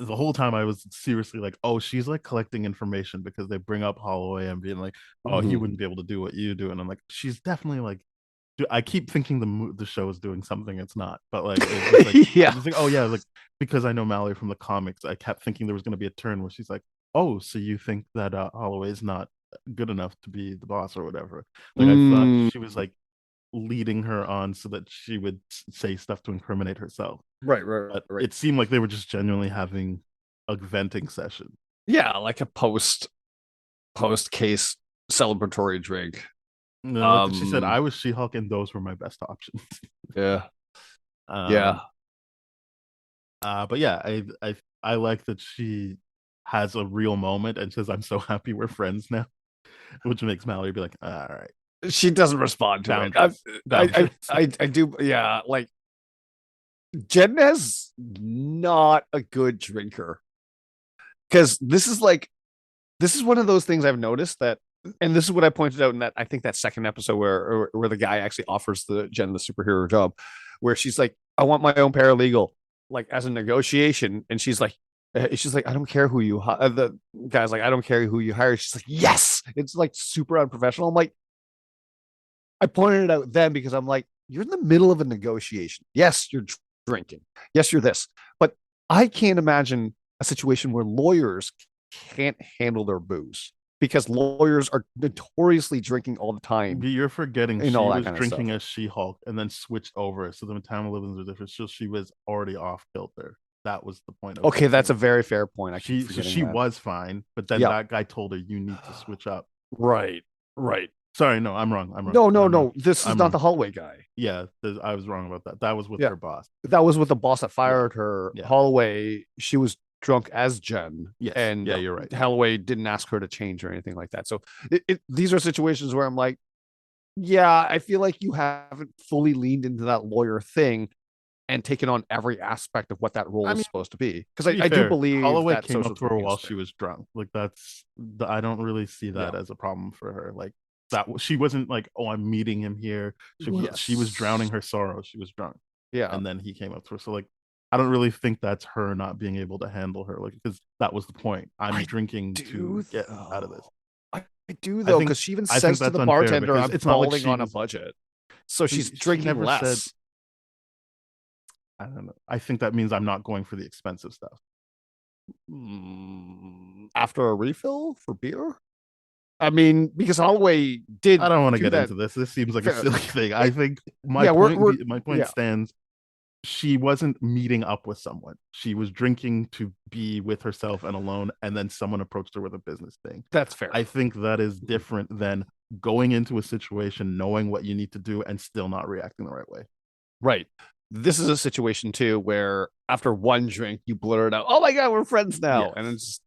Speaker 3: the whole time I was seriously like, oh, she's like collecting information because they bring up Holloway and being like, oh, he wouldn't be able to do what you do, and I'm like, she's definitely like, I keep thinking the show is doing something it's not, but like, it's like yeah, like, oh yeah, like, because I know Mallory from the comics, I kept thinking there was going to be a turn where she's like, oh, so you think that Holloway's not good enough to be the boss or whatever. Like, I thought she was like leading her on so that she would say stuff to incriminate herself.
Speaker 4: Right.
Speaker 3: It seemed like they were just genuinely having a venting session.
Speaker 4: Yeah, like a post case celebratory drink.
Speaker 3: No, she said, I was She-Hulk and those were my best options.
Speaker 4: Yeah.
Speaker 3: But yeah, I like that she has a real moment and says, I'm so happy we're friends now, which makes Mallory be like, all right.
Speaker 4: She doesn't respond to it. I do. Yeah. Like, Jen is not a good drinker, because this is one of those things I've noticed that, and this is what I pointed out in that, I think that second episode where the guy actually offers Jen the superhero job, where she's like, I want my own paralegal, like, as a negotiation. And she's like, I don't care who you hire. The guy's like, I don't care who you hire. She's like, yes. It's like super unprofessional. I'm like, I pointed it out then because I'm like, you're in the middle of a negotiation. Yes, you're drinking. Yes, you're this. But I can't imagine a situation where lawyers can't handle their booze, because lawyers are notoriously drinking all the time.
Speaker 3: You're forgetting she was drinking as She-Hulk and then switched over. So the Metallic livings are different. So she was already off kilter. That was the point.
Speaker 4: Okay, that's a very fair point.
Speaker 3: She was fine, but then that guy told her, you need to switch up.
Speaker 4: Right.
Speaker 3: Sorry, no, I'm wrong.
Speaker 4: No. This is not the Holloway guy.
Speaker 3: Yeah, I was wrong about that. That was with her boss.
Speaker 4: That was with the boss that fired her. Yeah. Holloway, she was drunk as Jen.
Speaker 3: Yes.
Speaker 4: And
Speaker 3: yeah, you're right.
Speaker 4: Holloway didn't ask her to change or anything like that. So these are situations where I'm like, yeah, I feel like you haven't fully leaned into that lawyer thing and taken on every aspect of what that role is supposed to be. Because I do believe
Speaker 3: Holloway came up to her while she was drunk. Like, I don't really see that as a problem for her. Like, that she wasn't like, oh, I'm meeting him here. She was drowning her sorrow. She was drunk.
Speaker 4: Yeah.
Speaker 3: And then he came up to her. So like, I don't really think that's her not being able to handle her. Like, because that was the point. I'm drinking to get out of this.
Speaker 4: I do though, because she even says to the bartender, I'm falling on a budget. So she's drinking less.
Speaker 3: I don't know. I think that means I'm not going for the expensive stuff.
Speaker 4: After a refill for beer? I mean, because Holloway did.
Speaker 3: I don't want to get into this. This seems like a silly thing. I think my point stands. She wasn't meeting up with someone. She was drinking to be with herself and alone, and then someone approached her with a business thing.
Speaker 4: That's fair.
Speaker 3: I think that is different than going into a situation knowing what you need to do and still not reacting the right way.
Speaker 4: Right. This is a situation too where after one drink you blurt out, "Oh my god, we're friends now," and it's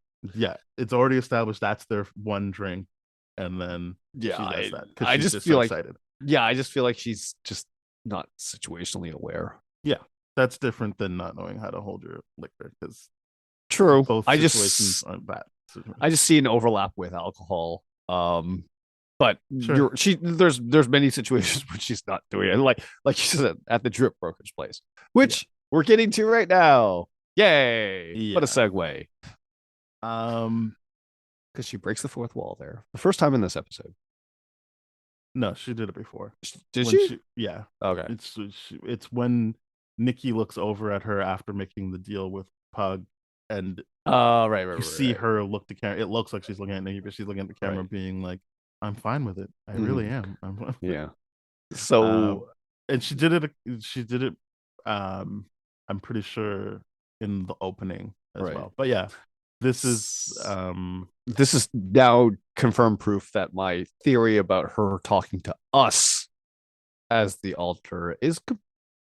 Speaker 3: it's already established that's their one drink, and then she does that.
Speaker 4: I just feel excited. I just feel like she's just not situationally aware.
Speaker 3: Yeah, that's different than not knowing how to hold your liquor. Because
Speaker 4: true,
Speaker 3: both situations aren't bad.
Speaker 4: I just see an overlap with alcohol. But
Speaker 3: Sure.
Speaker 4: there's many situations where she's not doing it, like you said at the drip broker's place, which we're getting to right now. Yay! What a segue. Because she breaks the fourth wall there, the first time in this episode.
Speaker 3: No, she did it before.
Speaker 4: Did
Speaker 3: When
Speaker 4: she?
Speaker 3: Yeah.
Speaker 4: Okay.
Speaker 3: It's when Nikki looks over at her after making the deal with Pug, and
Speaker 4: Right.
Speaker 3: you see her look to camera. It looks like she's looking at Nikki, but she's looking at the camera,
Speaker 4: Right.
Speaker 3: being like, "I'm fine with it. I really am."
Speaker 4: Yeah. So,
Speaker 3: and she did it. She did it. I'm pretty sure in the opening as
Speaker 4: Right.
Speaker 3: well. But yeah, this is
Speaker 4: now confirmed proof that my theory about her talking to us as the altar is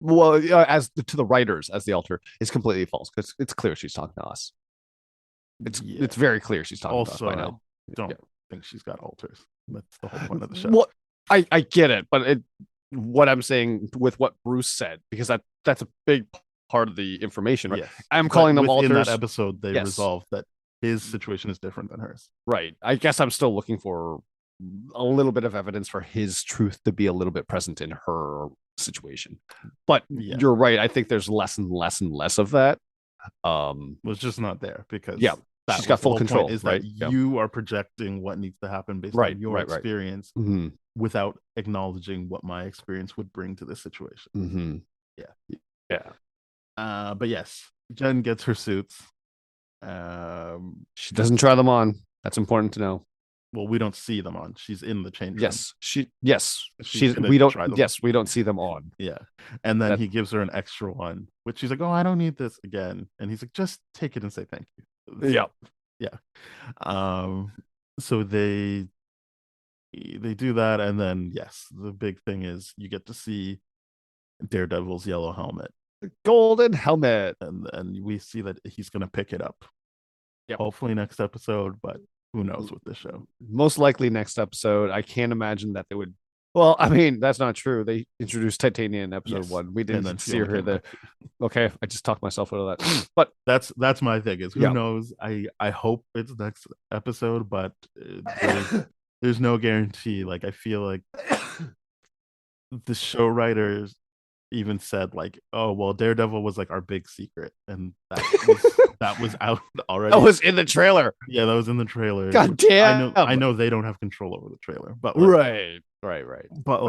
Speaker 4: as to the writers as the altar is completely false, because it's clear she's talking to us. It's very clear she's talking to us by now.
Speaker 3: I don't think she's got alters. That's the whole point of the show.
Speaker 4: Well, I get it, but what I'm saying with what Bruce said, because that's a big part of the information, right?
Speaker 3: Yes.
Speaker 4: I'm calling them alters.
Speaker 3: In that episode, they resolved that his situation is different than hers.
Speaker 4: Right. I guess I'm still looking for a little bit of evidence for his truth to be a little bit present in her situation. But you're right. I think there's less and less and less of that.
Speaker 3: It's just not there because
Speaker 4: she's got full control.
Speaker 3: Is that you are projecting what needs to happen based on your experience without acknowledging what my experience would bring to this situation. But yes, Jen gets her suits.
Speaker 4: She doesn't try them on. That's important to know.
Speaker 3: Well, we don't see them on. She's in the change room.
Speaker 4: We don't see them on.
Speaker 3: Yeah. And then he gives her an extra one, which she's like, "Oh, I don't need this again." And he's like, "Just take it and say thank you." So they do that, and then the big thing is you get to see Daredevil's yellow helmet,
Speaker 4: the golden helmet,
Speaker 3: and we see that he's gonna pick it up. Hopefully next episode, but who knows with this show?
Speaker 4: Most likely next episode. I can't imagine that they would. Well, I mean, that's not true. They introduced Titania in episode 1. We didn't see her there. Okay, I just talked myself out of that. But
Speaker 3: that's my thing. Is who knows? I hope it's next episode, but there's no guarantee. Like, I feel like the show writers even said, like, "Oh, well, Daredevil was like our big secret," and that was out already.
Speaker 4: That was in the trailer.
Speaker 3: Yeah, that was in the trailer.
Speaker 4: God damn.
Speaker 3: I know they don't have control over the trailer, but
Speaker 4: right.
Speaker 3: But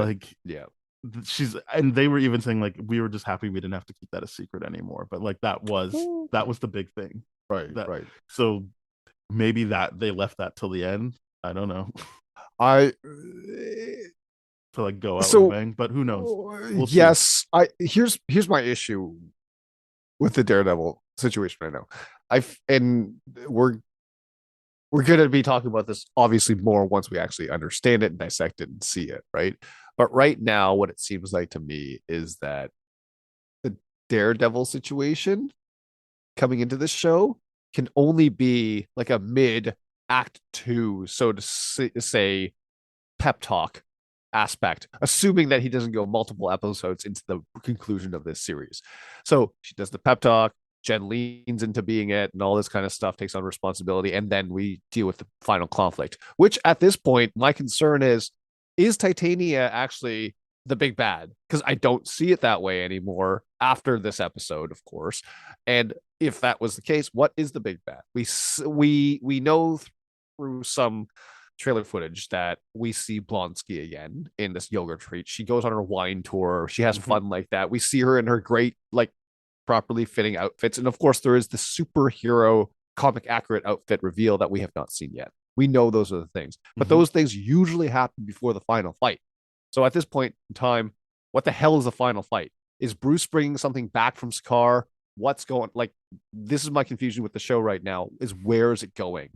Speaker 3: and they were even saying, like, we were just happy we didn't have to keep that a secret anymore. But like that was the big thing,
Speaker 4: right?
Speaker 3: So maybe that they left that till the end. I don't know. To like go out and bang, but who knows?
Speaker 4: Here's my issue with the Daredevil situation right now. We're going to be talking about this obviously more once we actually understand it and dissect it and see it, right? But right now, what it seems like to me is that the Daredevil situation coming into this show can only be like a mid act 2, so to say, pep talk aspect, assuming that he doesn't go multiple episodes into the conclusion of this series. So she does the pep talk, Jen leans into being it, and all this kind of stuff, takes on responsibility, and then we deal with the final conflict, which at this point, my concern is Titania actually the big bad? Because I don't see it that way anymore after this episode, of course. And if that was the case, what is the big bad? We know through some trailer footage that we see Blonsky again in this yogurt treat. She goes on her wine tour. She has fun like that. We see her in her great, like, properly fitting outfits. And of course, there is the superhero comic accurate outfit reveal that we have not seen yet. We know those are the things, but those things usually happen before the final fight. So at this point in time, what the hell is the final fight? Is Bruce bringing something back from Sakaar? What's going, like, this is my confusion with the show right now, is where is it going?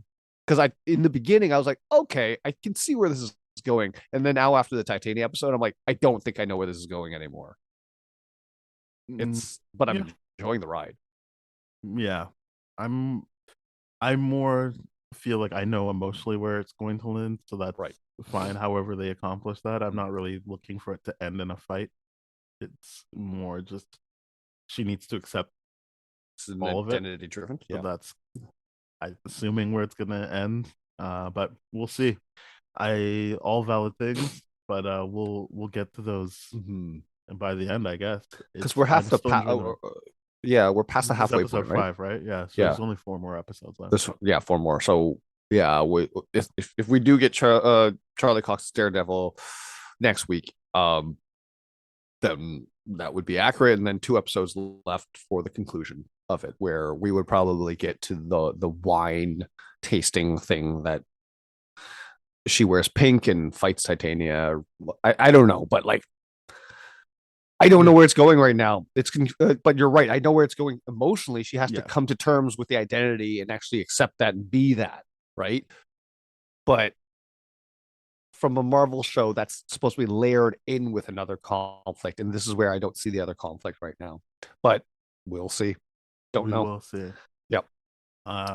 Speaker 4: Because in the beginning, I was like, okay, I can see where this is going. And then now after the Titania episode, I'm like, I don't think I know where this is going anymore. But I'm enjoying the ride.
Speaker 3: Yeah. I more feel like I know emotionally where it's going to land. So that's fine. However they accomplish that. I'm not really looking for it to end in a fight. It's more just she needs to accept all of it.
Speaker 4: Identity driven.
Speaker 3: So assuming where it's gonna end. But we'll see. All valid things, but we'll get to those by the end, I guess.
Speaker 4: Because we're half the we're past the halfway
Speaker 3: episode
Speaker 4: point, right?
Speaker 3: 5, right? Yeah. So
Speaker 4: Yeah.
Speaker 3: there's only 4 more episodes left.
Speaker 4: There's 4 more. So yeah, if we do get Charlie Cox's Daredevil next week, then that would be accurate, and then 2 episodes left for the conclusion of it, where we would probably get to the wine tasting thing that she wears pink and fights Titania. I don't know, but like I don't know where it's going right now. But you're right. I know where it's going emotionally. She has to come to terms with the identity and actually accept that and be that, right? But from a Marvel show that's supposed to be layered in with another conflict, and this is where I don't see the other conflict right now. But we'll see. Don't know.
Speaker 3: We'll see.
Speaker 4: Yep.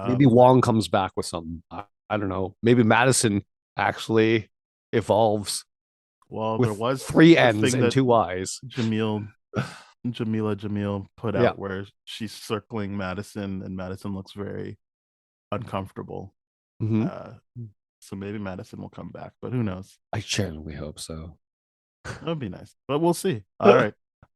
Speaker 4: Maybe Wong comes back with something. I don't know. Maybe Madison actually evolves.
Speaker 3: Well, there was
Speaker 4: 3 N's and 2 Y's.
Speaker 3: Jamila Jamil put out where she's circling Madison, and Madison looks very uncomfortable. So maybe Madison will come back, but who knows?
Speaker 4: I genuinely hope so.
Speaker 3: That would be nice, but we'll see. All right.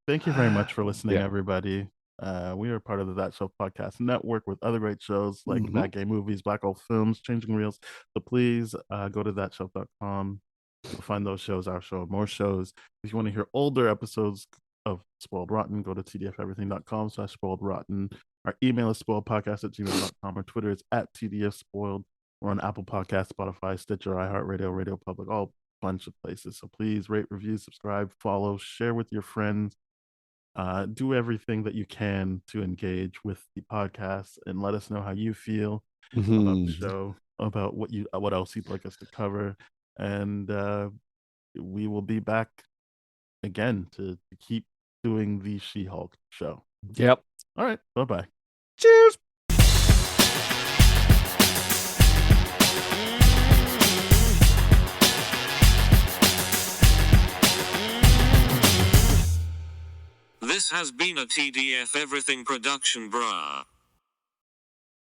Speaker 3: Thank you very much for listening, everybody. We are part of the That Shelf Podcast Network with other great shows like Bad Gay Movies, Black Hole Films, Changing Reels. So please go to thatshelf.com. You'll find those shows, our show, more shows. If you want to hear older episodes of Spoiled Rotten, go to tdfeverything.com/spoiledrotten. Our email is spoiledpodcast@gmail.com. Our Twitter is @tdfspoiled. We're on Apple Podcasts, Spotify, Stitcher, iHeartRadio, Radio Public, all bunch of places. So please rate, review, subscribe, follow, share with your friends. Do everything that you can to engage with the podcast and let us know how you feel about the show, about what else you'd like us to cover. And we will be back again to keep doing the She-Hulk show.
Speaker 4: Yep.
Speaker 3: All right. Bye-bye.
Speaker 4: Cheers.
Speaker 1: This has been a TDF Everything production, brah.